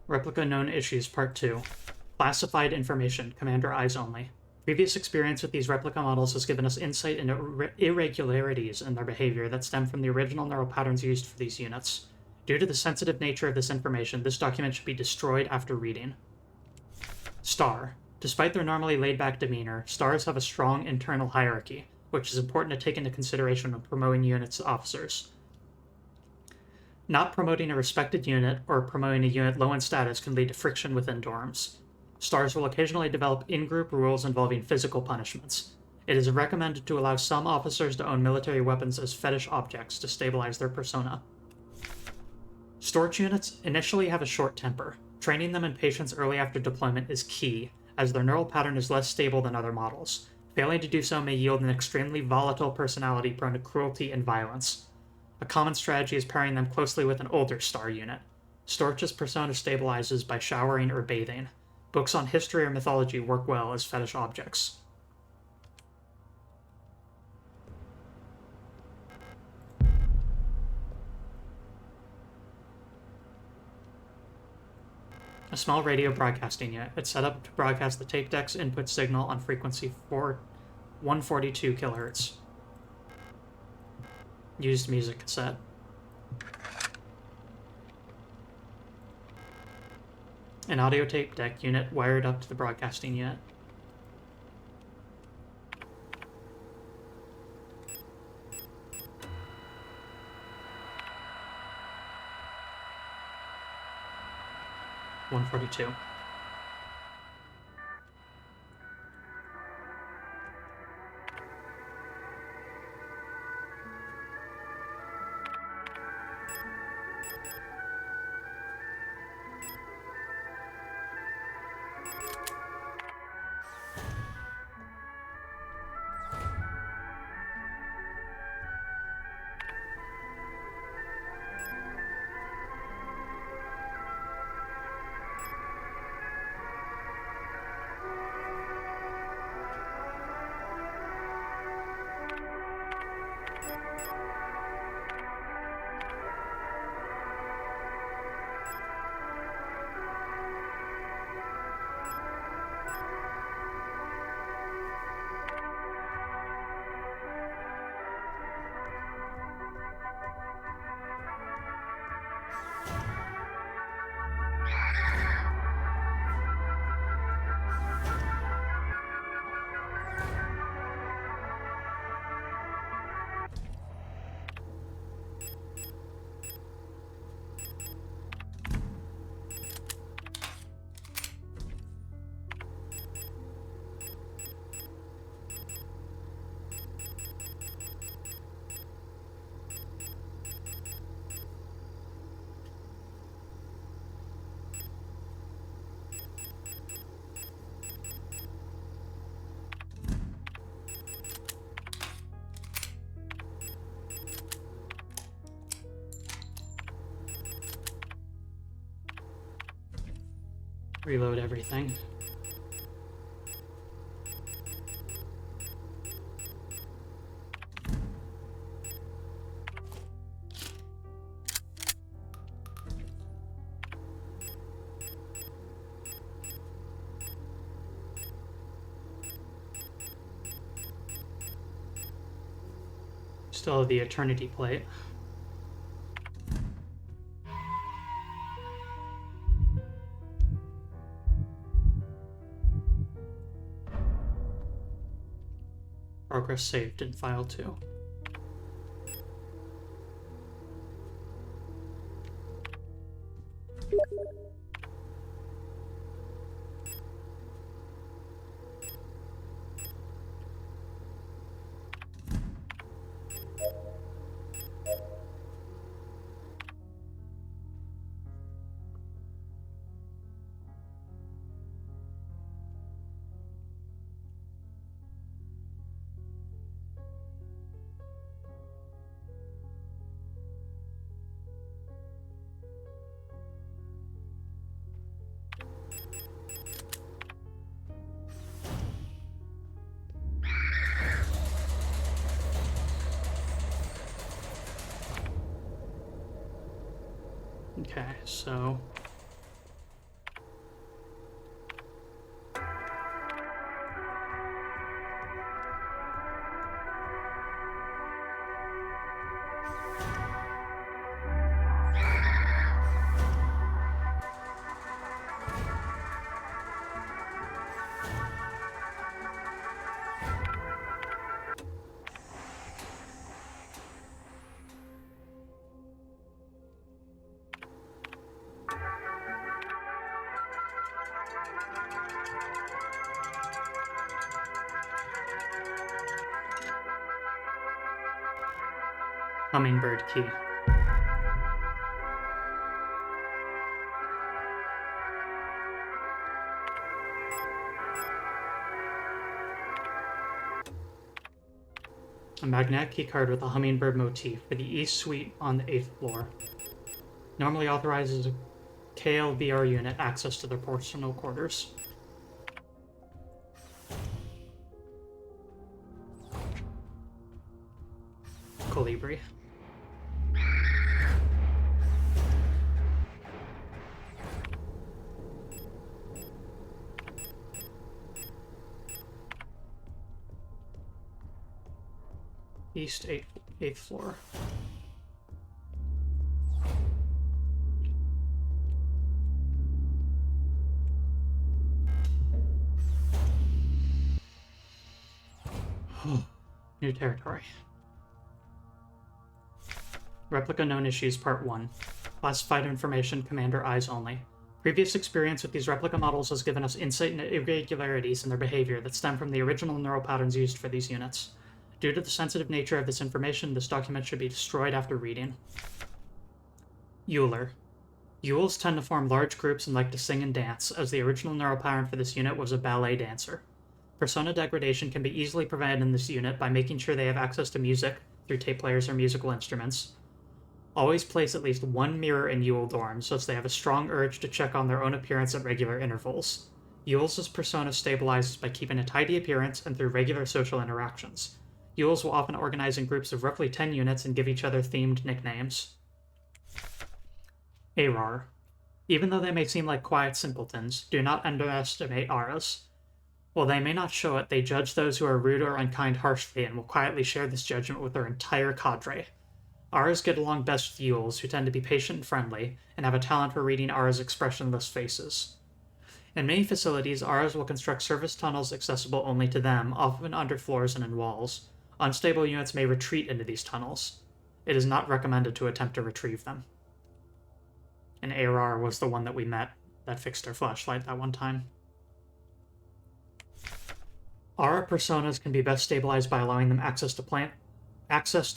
Replica known issues part 2. Classified information, commander eyes only. Previous experience with these replica models has given us insight into irregularities in their behavior that stem from the original neural patterns used for these units. Due to the sensitive nature of this information, this document should be destroyed after reading. Star. Despite their normally laid-back demeanor, stars have a strong internal hierarchy. which is important to take into consideration when promoting units to officers. Not promoting a respected unit or promoting a unit low in status can lead to friction within dorms. Stars will occasionally develop in-group rules involving physical punishments. It is recommended to allow some officers to own military weapons as fetish objects to stabilize their persona. Storch units initially have a short temper. Training them in patience early after deployment is key, as their neural pattern is less stable than other models. Failing to do so may yield an extremely volatile personality prone to cruelty and violence. A common strategy is pairing them closely with an older star unit. Storch's persona stabilizes by showering or bathing. Books on history or mythology work well as fetish objects. A small radio broadcasting unit. It's set up to broadcast the tape deck's input signal on frequency 142 kHz. Used music cassette. An audio tape deck unit wired up to the broadcasting unit. (142). Reload everything. Still have the Eternity plate. Progress saved in file 2. Okay, so Hummingbird key. A magnetic key card with a hummingbird motif for the East Suite on the 8th floor. Normally authorizes a KLVR unit access to their personal quarters. Colibri. East 8th floor. New territory. Replica Known Issues Part 1. Classified information, Commander Eyes Only. Previous experience with these replica models has given us insight into irregularities in their behavior that stem from the original neural patterns used for these units. Due to the sensitive nature of this information, this document should be destroyed after reading. Euler. Euls tend to form large groups and like to sing and dance, as the original neural pattern for this unit was a ballet dancer. Persona degradation can be easily prevented in this unit by making sure they have access to music through tape players or musical instruments. Always place at least one mirror in Eul dorms, so they have a strong urge to check on their own appearance at regular intervals. Euls' persona stabilizes by keeping a tidy appearance and through regular social interactions. Euls will often organize in groups of roughly 10 units and give each other themed nicknames. Arar. Even though they may seem like quiet simpletons, do not underestimate Aras. While they may not show it, they judge those who are rude or unkind harshly and will quietly share this judgment with their entire cadre. Aras get along best with Euls, who tend to be patient and friendly, and have a talent for reading Aras' expressionless faces. In many facilities, Aras will construct service tunnels accessible only to them, often under floors and in walls. Unstable units may retreat into these tunnels. It is not recommended to attempt to retrieve them. And Arar was the one that we met that fixed our flashlight that one time. Aura personas can be best stabilized by allowing them access to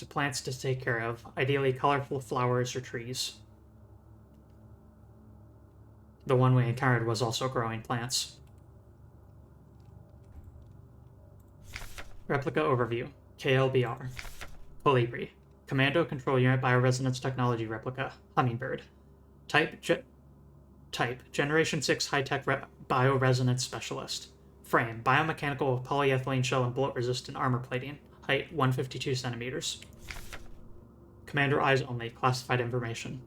plants to take care of, ideally colorful flowers or trees. The one we encountered was also growing plants. Replica Overview. KLBR. Colibri. Commando Control Unit Bioresonance Technology Replica. Hummingbird. Type Generation 6 High-Tech Bioresonance Specialist. Frame. Biomechanical with polyethylene shell and bullet-resistant armor plating. Height 152 centimeters. Commander Eyes Only. Classified information.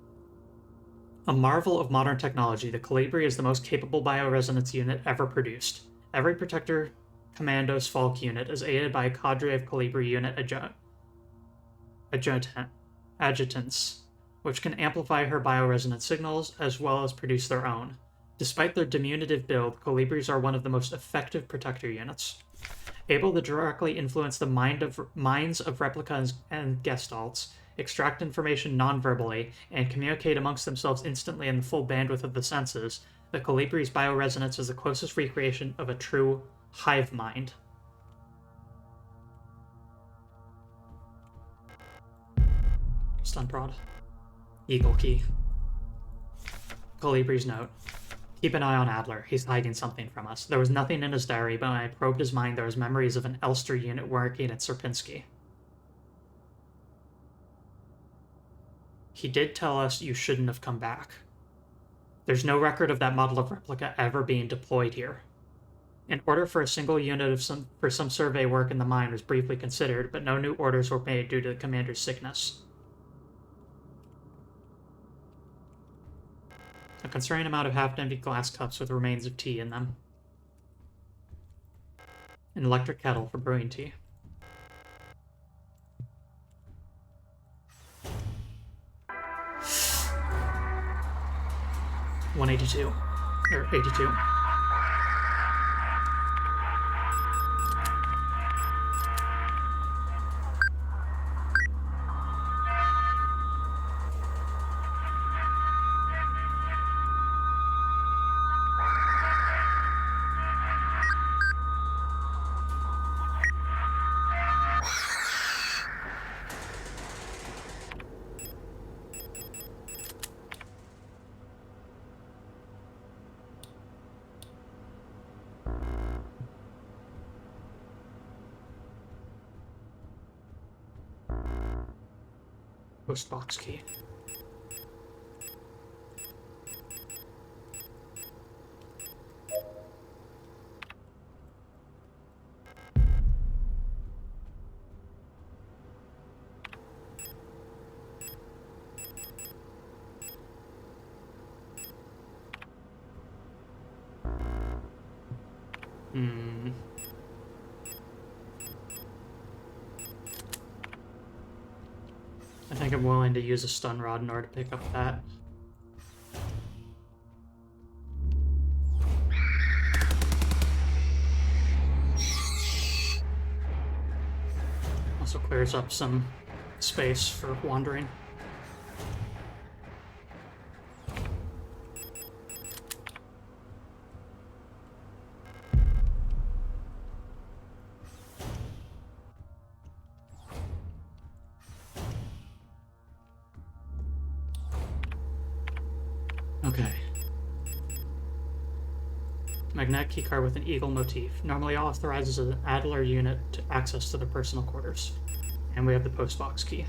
A marvel of modern technology, the Colibri is the most capable bioresonance unit ever produced. Every Protector Commando's Falk unit is aided by a cadre of Colibri unit adjutants, which can amplify her bioresonance signals as well as produce their own. Despite their diminutive build, Colibris are one of the most effective Protector units. Able to directly influence the minds of replicas and gestalts, extract information non-verbally, and communicate amongst themselves instantly in the full bandwidth of the senses, the Colibri's bioresonance is the closest recreation of a true hive mind. Stun prod. Eagle key. Colibri's note. Keep an eye on Adler. He's hiding something from us. There was nothing in his diary, but when I probed his mind, there was memories of an Elster unit working at Sierpinski. He did tell us you shouldn't have come back. There's no record of that model of replica ever being deployed here. An order for a single unit for some survey work in the mine was briefly considered, but no new orders were made due to the commander's sickness. A concerning amount of half-empty glass cups with remains of tea in them. An electric kettle for brewing tea. $182. Or 82. Post box key. I think I'm willing to use a stun rod in order to pick up that. Also clears up some space for wandering. Okay. Magnetic keycard with an eagle motif. Normally authorizes an Adler unit to access to their personal quarters. And we have the postbox key.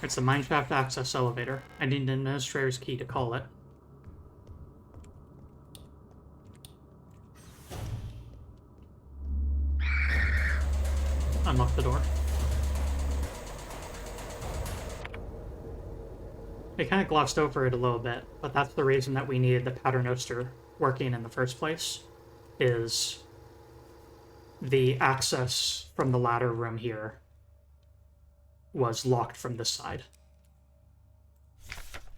It's the mineshaft access elevator. I need an administrator's key to call it. Unlock the door. They kind of glossed over it a little bit, but that's the reason that we needed the paternoster working in the first place, is the access from the ladder room here was locked from this side.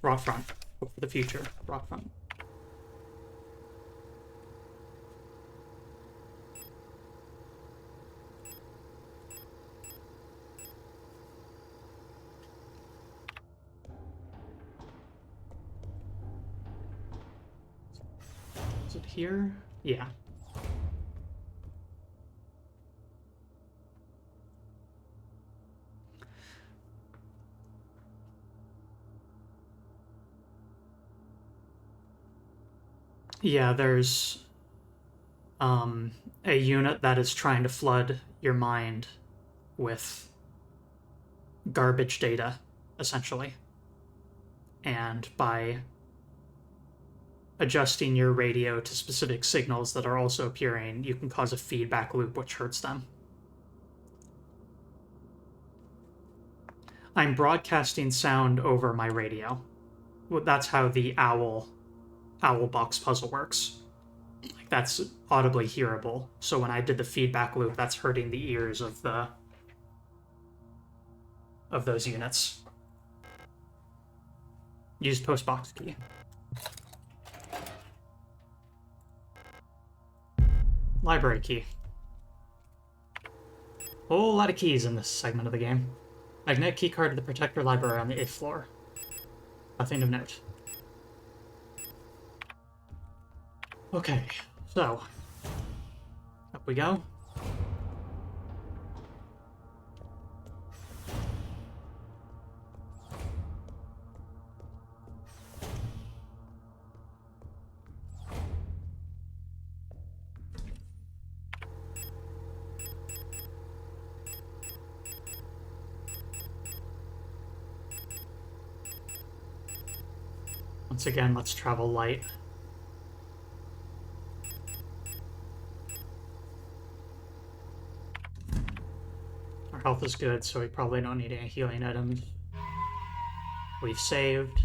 Rock front. Hope for the future. Rock front. Is it here? Yeah. Yeah, there's a unit that is trying to flood your mind with garbage data, essentially. And by adjusting your radio to specific signals that are also appearing, you can cause a feedback loop which hurts them. I'm broadcasting sound over my radio. That's how the owl box puzzle works. Like, that's audibly hearable. So when I did the feedback loop, that's hurting the ears of those units. Use postbox key. Library key. Whole lot of keys in this segment of the game. Magnetic keycard to the Protector Library on the 8th floor. Nothing of note. Okay, so up we go. Once again, let's travel light. Our health is good, so we probably don't need any healing items. We've saved.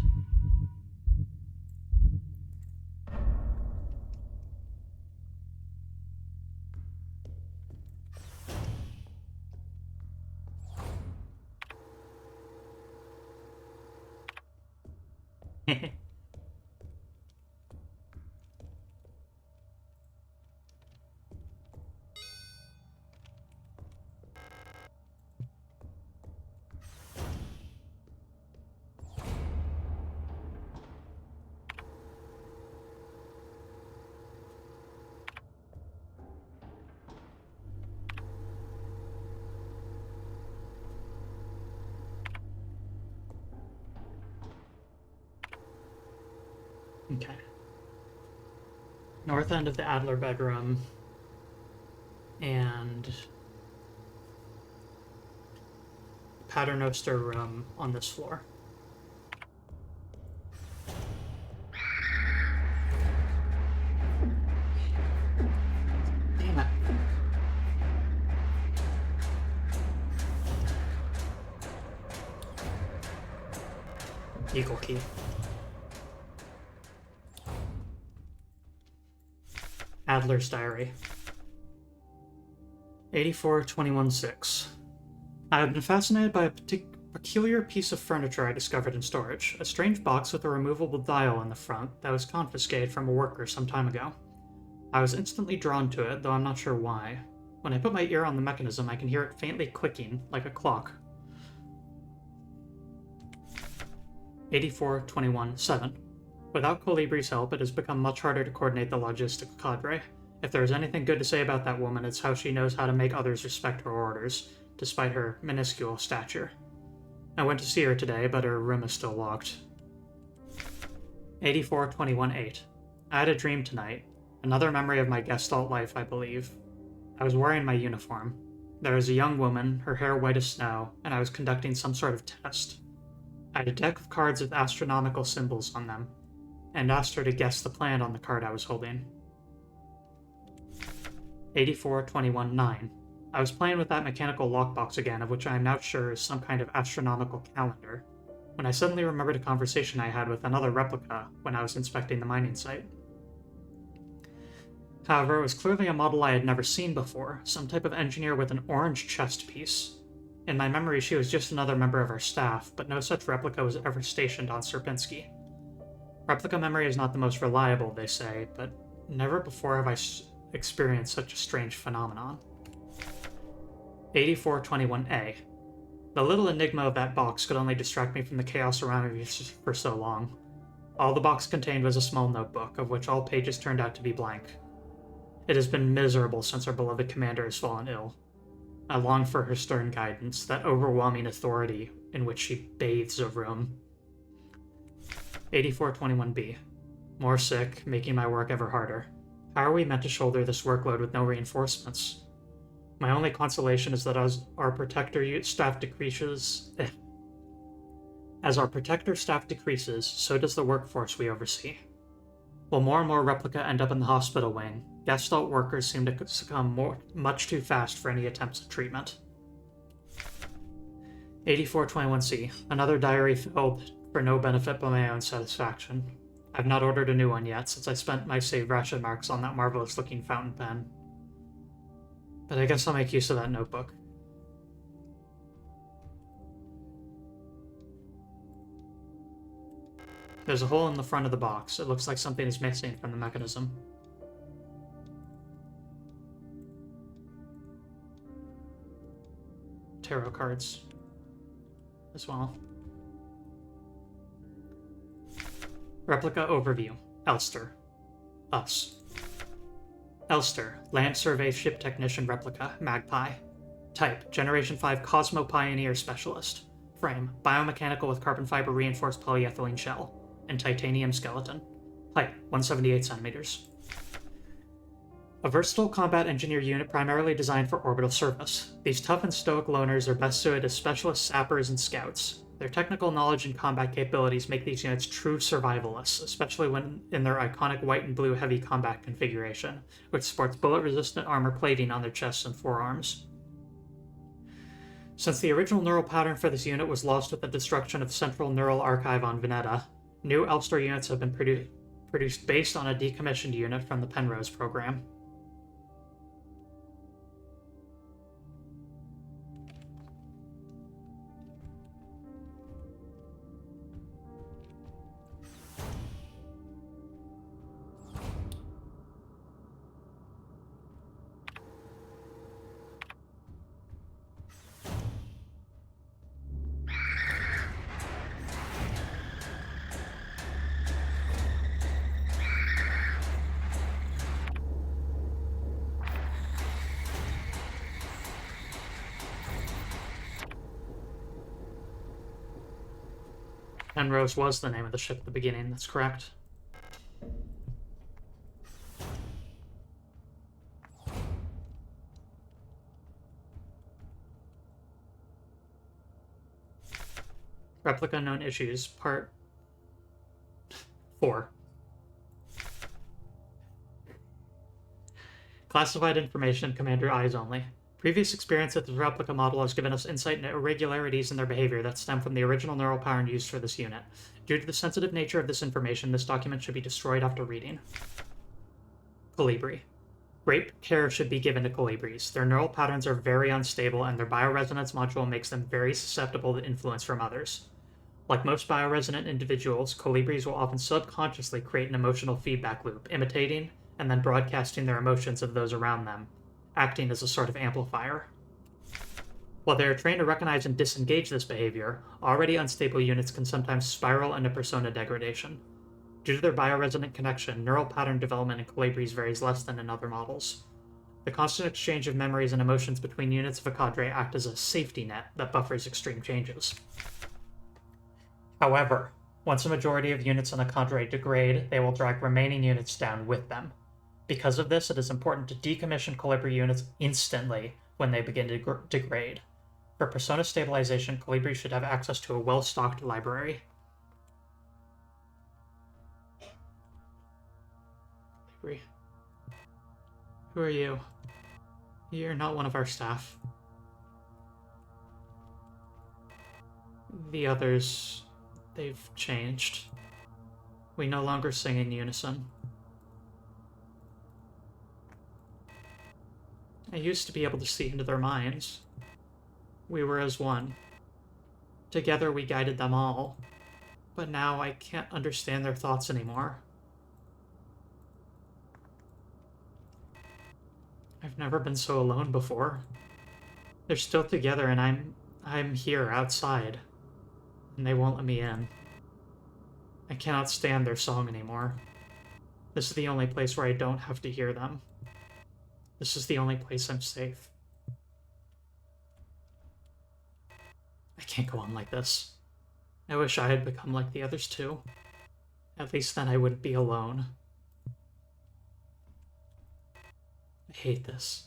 Okay. North end of the Adler bedroom and Paternoster room on this floor. Damn it. Eagle key. Adler's diary. 84-21-6. I have been fascinated by a peculiar piece of furniture I discovered in storage, a strange box with a removable dial in the front that was confiscated from a worker some time ago. I was instantly drawn to it, though I'm not sure why. When I put my ear on the mechanism, I can hear it faintly clicking, like a clock. 84-21-7. Without Colibri's help, it has become much harder to coordinate the logistical cadre. If there is anything good to say about that woman, it's how she knows how to make others respect her orders, despite her minuscule stature. I went to see her today, but her room is still locked. 84-21-8. I had a dream tonight. Another memory of my Gestalt life, I believe. I was wearing my uniform. There was a young woman, her hair white as snow, and I was conducting some sort of test. I had a deck of cards with astronomical symbols on them, and asked her to guess the planet on the card I was holding. 84-21-9. I was playing with that mechanical lockbox again, of which I am now sure is some kind of astronomical calendar, when I suddenly remembered a conversation I had with another replica when I was inspecting the mining site. However, it was clearly a model I had never seen before, some type of engineer with an orange chest piece. In my memory, she was just another member of our staff, but no such replica was ever stationed on Sierpinski. Replica memory is not the most reliable, they say, but never before have I experienced such a strange phenomenon. 84-21-A. The little enigma of that box could only distract me from the chaos around me for so long. All the box contained was a small notebook, of which all pages turned out to be blank. It has been miserable since our beloved commander has fallen ill. I long for her stern guidance, that overwhelming authority in which she bathes a room. 84-21-B. More sick, making my work ever harder. How are we meant to shoulder this workload with no reinforcements? My only consolation is that as our protector staff decreases, so does the workforce we oversee. While more and more replica end up in the hospital wing, Gestalt workers seem to succumb much too fast for any attempts at treatment. 84-21-C. Another diary filled for no benefit but my own satisfaction. I've not ordered a new one yet, since I spent my saved ration marks on that marvelous-looking fountain pen. But I guess I'll make use of that notebook. There's a hole in the front of the box. It looks like something is missing from the mechanism. Tarot cards as well. Replica overview. Elster. Us. Elster, Land Survey Ship Technician Replica, Magpie. Type, Generation 5 Cosmo Pioneer Specialist. Frame, biomechanical with carbon fiber reinforced polyethylene shell, and titanium skeleton. Height, 178 centimeters. A versatile combat engineer unit primarily designed for orbital service. These tough and stoic loners are best suited as specialist sappers and scouts. Their technical knowledge and combat capabilities make these units true survivalists, especially when in their iconic white and blue heavy combat configuration, which sports bullet-resistant armor plating on their chests and forearms. Since the original neural pattern for this unit was lost with the destruction of Central Neural Archive on Veneta, new Elster units have been produced based on a decommissioned unit from the Penrose program. Penrose was the name of the ship at the beginning, that's correct. Replica Known Issues, Part 4. Classified information, Commander Eyes Only. Previous experience with the replica model has given us insight into irregularities in their behavior that stem from the original neural pattern used for this unit. Due to the sensitive nature of this information, this document should be destroyed after reading. Colibri. Great care should be given to colibris. Their neural patterns are very unstable, and their bioresonance module makes them very susceptible to influence from others. Like most bioresonant individuals, colibris will often subconsciously create an emotional feedback loop, imitating and then broadcasting their emotions of those around them, acting as a sort of amplifier. While they are trained to recognize and disengage this behavior, already unstable units can sometimes spiral into persona degradation. Due to their bioresonant connection, neural pattern development in colibris varies less than in other models. The constant exchange of memories and emotions between units of a cadre act as a safety net that buffers extreme changes. However, once a majority of units in a cadre degrade, they will drag remaining units down with them. Because of this, it is important to decommission colibri units instantly when they begin to degrade. For persona stabilization, colibri should have access to a well-stocked library. Colibri. Who are you? You're not one of our staff. The others, they've changed. We no longer sing in unison. I used to be able to see into their minds. We were as one. Together we guided them all. But now I can't understand their thoughts anymore. I've never been so alone before. They're still together and I'm here outside. And they won't let me in. I cannot stand their song anymore. This is the only place where I don't have to hear them. This is the only place I'm safe. I can't go on like this. I wish I had become like the others too. At least then I wouldn't be alone. I hate this.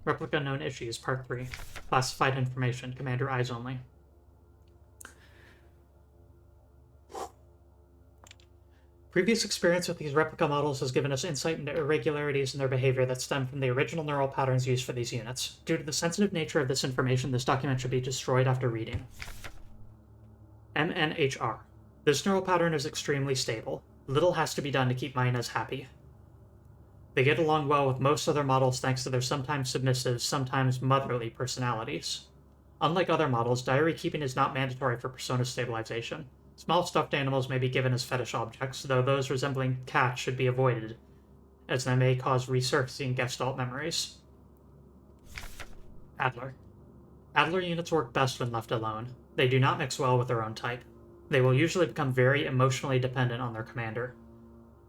Replica Known Issues, Part 3. Classified Information, Commander Eyes Only. Previous experience with these replica models has given us insight into irregularities in their behavior that stem from the original neural patterns used for these units. Due to the sensitive nature of this information, this document should be destroyed after reading. MNHR. This neural pattern is extremely stable. Little has to be done to keep Mainas happy. They get along well with most other models thanks to their sometimes submissive, sometimes motherly personalities. Unlike other models, diary keeping is not mandatory for persona stabilization. Small stuffed animals may be given as fetish objects, though those resembling cats should be avoided, as they may cause resurfacing Gestalt memories. Adler. Adler units work best when left alone. They do not mix well with their own type. They will usually become very emotionally dependent on their commander.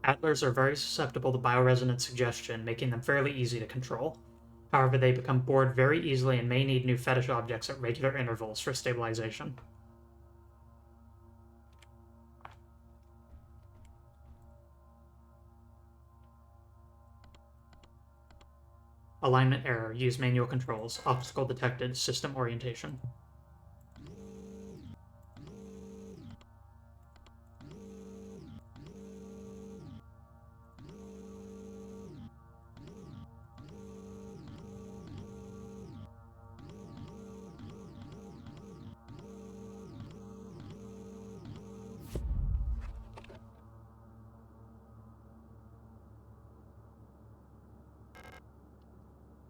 Adlers are very susceptible to bioresonance suggestion, making them fairly easy to control. However, they become bored very easily and may need new fetish objects at regular intervals for stabilization. Alignment error. Use manual controls. Obstacle detected. System orientation.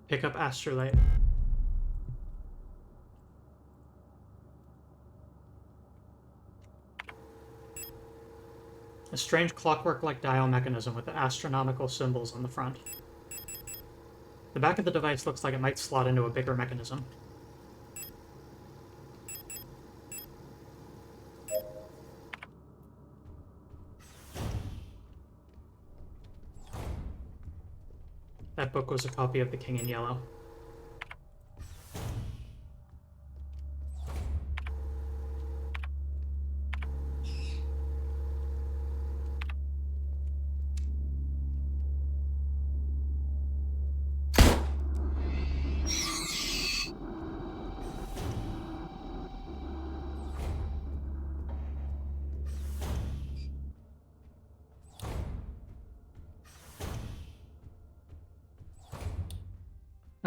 Pick up Astrolite. A strange clockwork-like dial mechanism with astronomical symbols on the front. The back of the device looks like it might slot into a bigger mechanism. That book was a copy of The King in Yellow.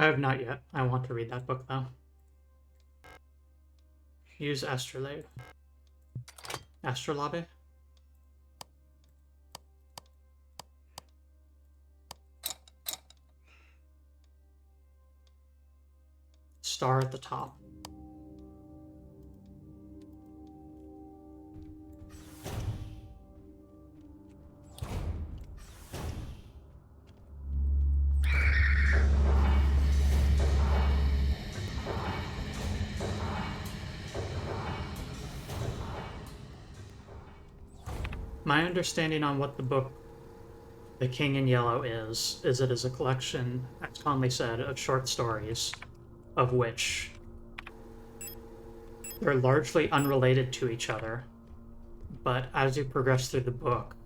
I have not yet. I want to read that book, though. Use Astrolabe. Astrolabe? Star at the top. My understanding on what the book The King in Yellow is it is a collection, as Conley said, of short stories, of which they're largely unrelated to each other, but as you progress through the book,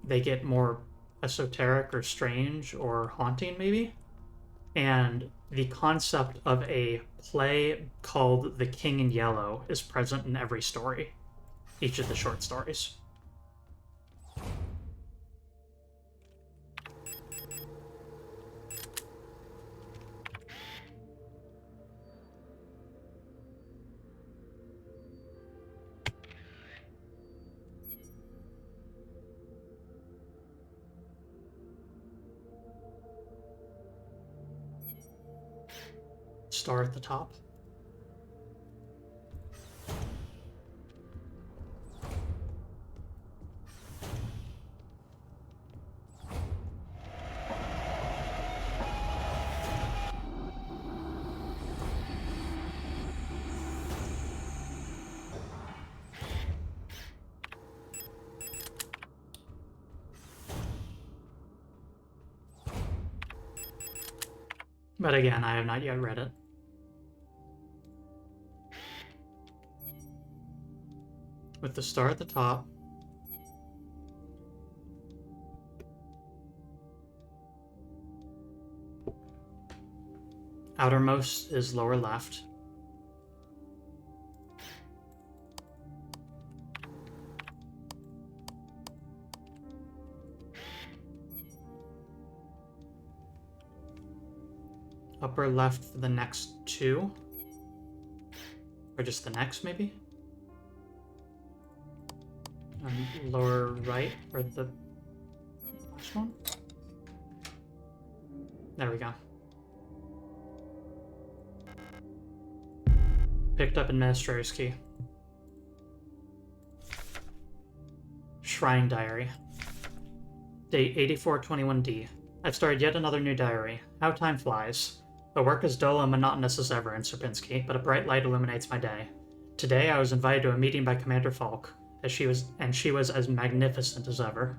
they get more esoteric or strange or haunting, maybe. And the concept of a play called The King in Yellow is present in every story, each of the short stories. Star at the top. But again, I have not yet read it. With the star at the top. Outermost is lower left. Upper left for the next two. Or just the next, maybe? And lower right for the last one. There we go. Picked up Administrator's Key. Shrine Diary. Date 8421D. I've started yet another new diary. How time flies. The work is dull and monotonous as ever in Sierpinski, but a bright light illuminates my day. Today I was invited to a meeting by Commander Falk, she was as magnificent as ever.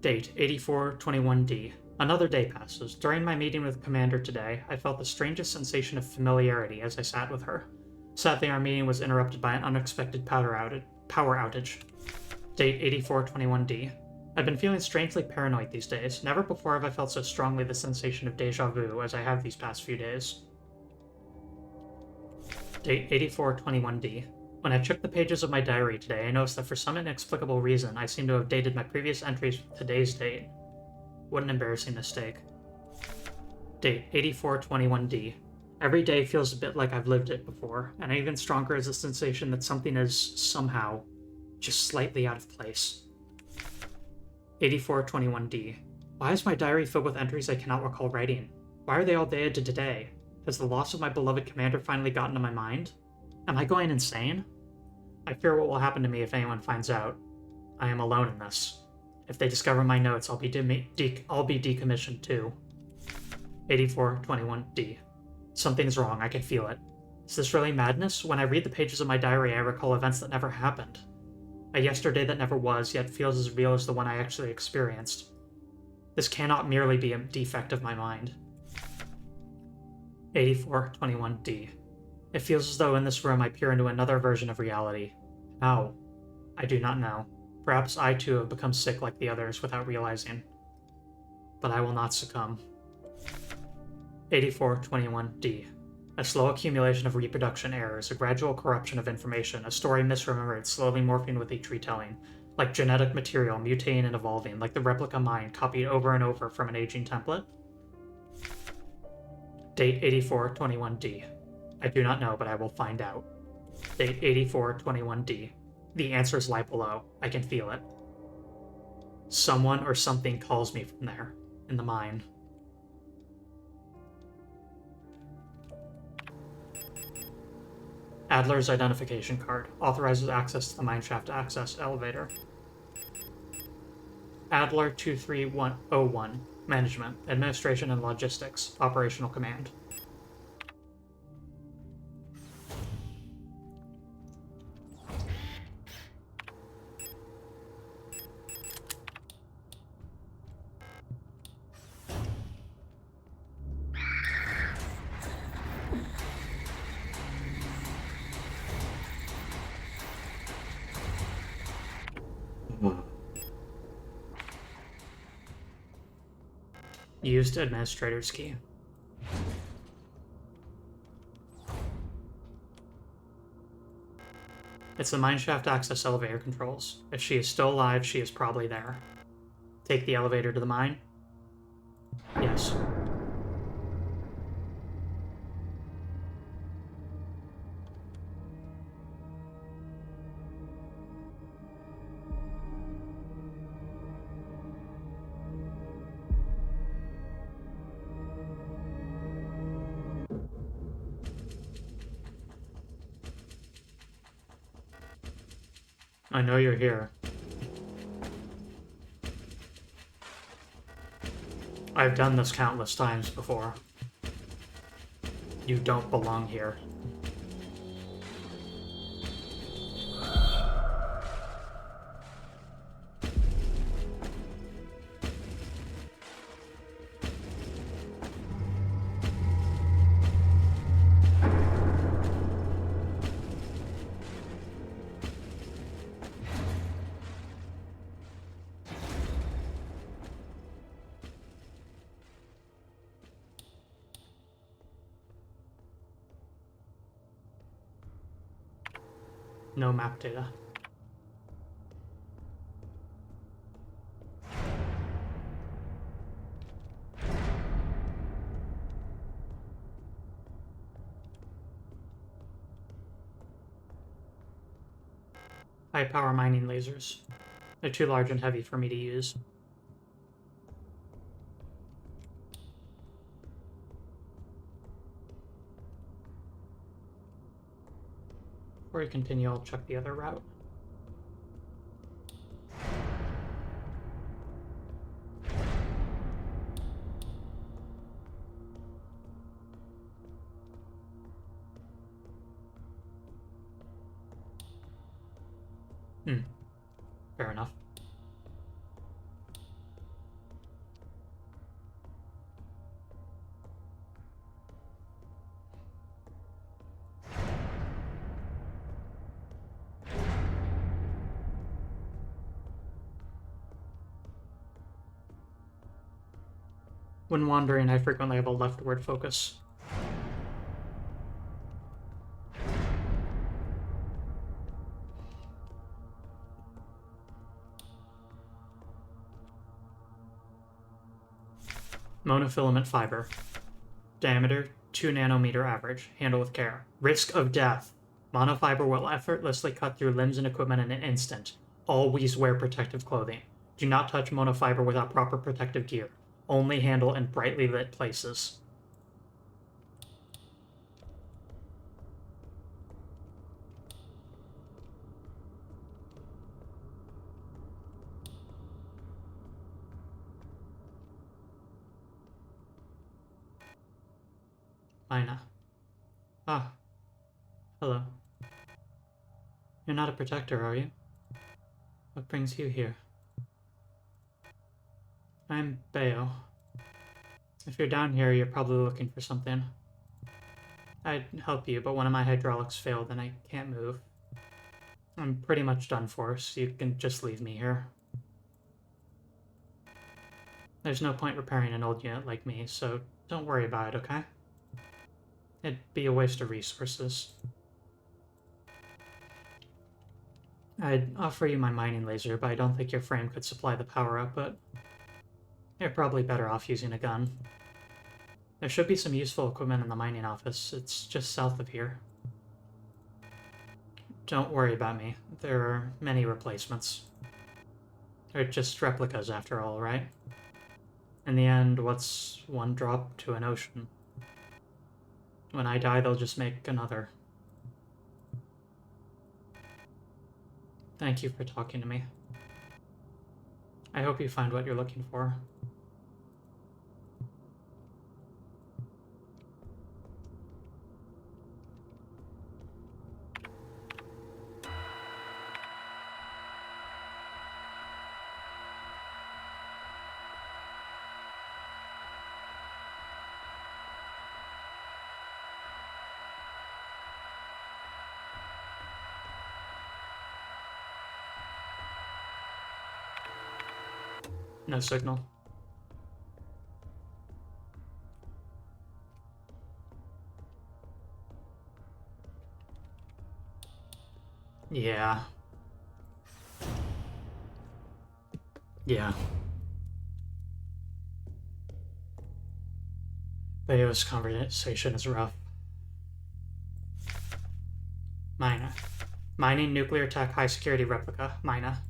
Date 8421D. Another day passes. During my meeting with Commander today, I felt the strangest sensation of familiarity as I sat with her. Sadly, our meeting was interrupted by an unexpected power outage. Date 8421D. I've been feeling strangely paranoid these days. Never before have I felt so strongly the sensation of deja vu as I have these past few days. Date 8421D. When I checked the pages of my diary today, I noticed that for some inexplicable reason, I seem to have dated my previous entries with today's date. What an embarrassing mistake. Date 8421D. Every day feels a bit like I've lived it before, and even stronger is the sensation that something is, somehow, just slightly out of place. 8421D. Why is my diary filled with entries I cannot recall writing? Why are they all dated to today? Has the loss of my beloved commander finally gotten to my mind? Am I going insane? I fear what will happen to me if anyone finds out. I am alone in this. If they discover my notes, I'll be decommissioned too. 8421D. Something's wrong, I can feel it. Is this really madness? When I read the pages of my diary, I recall events that never happened. A yesterday that never was, yet feels as real as the one I actually experienced. This cannot merely be a defect of my mind. 8421D. It feels as though in this room I peer into another version of reality. How? I do not know. Perhaps I too have become sick like the others without realizing. But I will not succumb. 8421D. A slow accumulation of reproduction errors, a gradual corruption of information, a story misremembered, slowly morphing with each retelling. Like genetic material mutating and evolving, like the replica mind copied over and over from an aging template. Date 8421D. I do not know, but I will find out. Date 8421D. The answers lie below. I can feel it. Someone or something calls me from there, in the mine. Adler's identification card authorizes access to the mineshaft access elevator. Adler 23101, Management, Administration and Logistics, Operational Command. Used Administrator's Key. It's the mineshaft access elevator controls. If she is still alive, she is probably there. Take the elevator to the mine? Yes. I know you're here. I've done this countless times before. You don't belong here. No map data. High power mining lasers. They're too large and heavy for me to use. Before we continue, I'll check the other route. Fair enough. When wandering, I frequently have a leftward focus. Monofilament fiber. Diameter 2 nanometer average. Handle with care. Risk of death. Monofiber will effortlessly cut through limbs and equipment in an instant. Always wear protective clothing. Do not touch monofiber without proper protective gear. Only handle in brightly lit places. Ina. Ah. Hello. You're not a protector, are you? What brings you here? I'm Bayo. If you're down here, you're probably looking for something. I'd help you, but one of my hydraulics failed and I can't move. I'm pretty much done for, so you can just leave me here. There's no point repairing an old unit like me, so don't worry about it, okay? It'd be a waste of resources. I'd offer you my mining laser, but I don't think your frame could supply the power output. You're probably better off using a gun. There should be some useful equipment in the mining office. It's just south of here. Don't worry about me. There are many replacements. They're just replicas after all, right? In the end, what's one drop to an ocean? When I die, they'll just make another. Thank you for talking to me. I hope you find what you're looking for. No signal. Yeah. Yeah. Bayo's conversation is rough. Mina. Mining nuclear tech high security replica. Mina.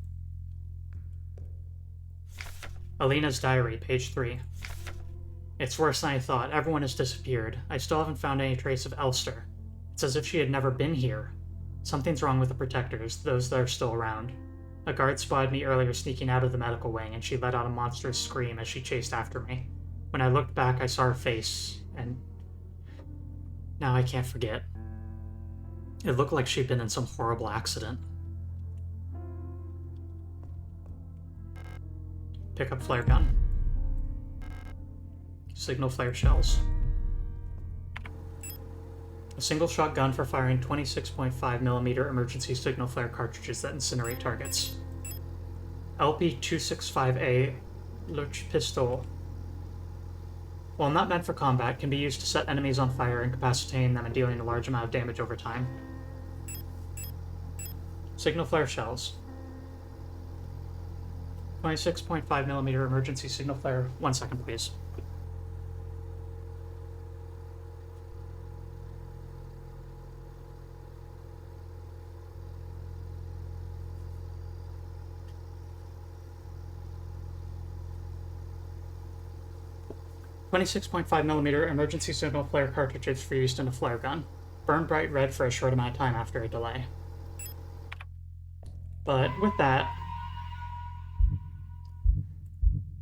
Alina's diary, page 3. It's worse than I thought. Everyone has disappeared. I still haven't found any trace of Elster. It's as if she had never been here. Something's wrong with the protectors, those that are still around. A guard spotted me earlier sneaking out of the medical wing, and she let out a monstrous scream as she chased after me. When I looked back, I saw her face, and now I can't forget. It looked like she'd been in some horrible accident. Pick up flare gun. Signal flare shells. A single shot gun for firing 26.5mm emergency signal flare cartridges that incinerate targets. LP-265A Lurch pistol. While not meant for combat, can be used to set enemies on fire, incapacitating them and dealing a large amount of damage over time. Signal flare shells. 26.5mm emergency signal flare. 1 second, please. .5mm emergency signal flare cartridges for use in a flare gun. Burn bright red for a short amount of time after a delay. But with that,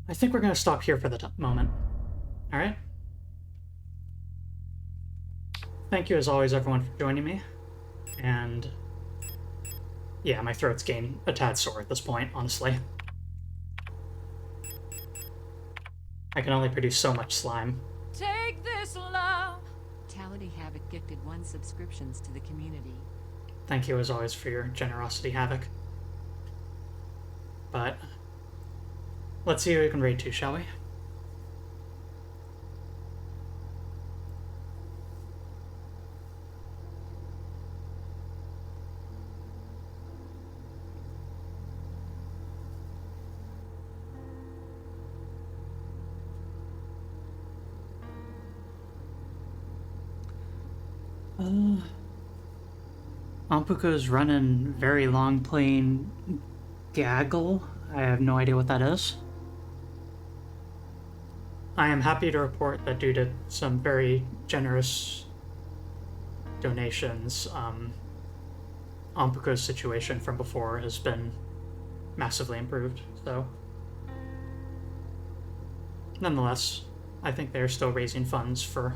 I think we're going to stop here for the moment. Alright? Thank you as always, everyone, for joining me. And yeah, my throat's getting a tad sore at this point, honestly. I can only produce so much slime. Take this love. Vitality Havoc gifted 1 subscriptions to the community. Thank you as always for your generosity, Havoc. But let's see who we can raid to, shall we? Ampuka's running very long playing Gaggle. I have no idea what that is. I am happy to report that due to some very generous donations, Ampuka's situation from before has been massively improved. So, nonetheless, I think they're still raising funds for,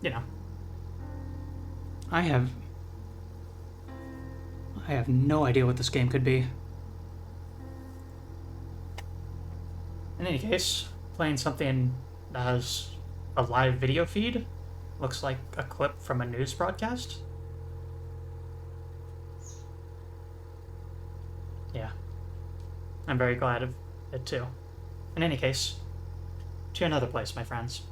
you know, I have no idea what this game could be. In any case, playing something that has a live video feed. Looks like a clip from a news broadcast. Yeah. I'm very glad of it too. In any case, to another place, my friends.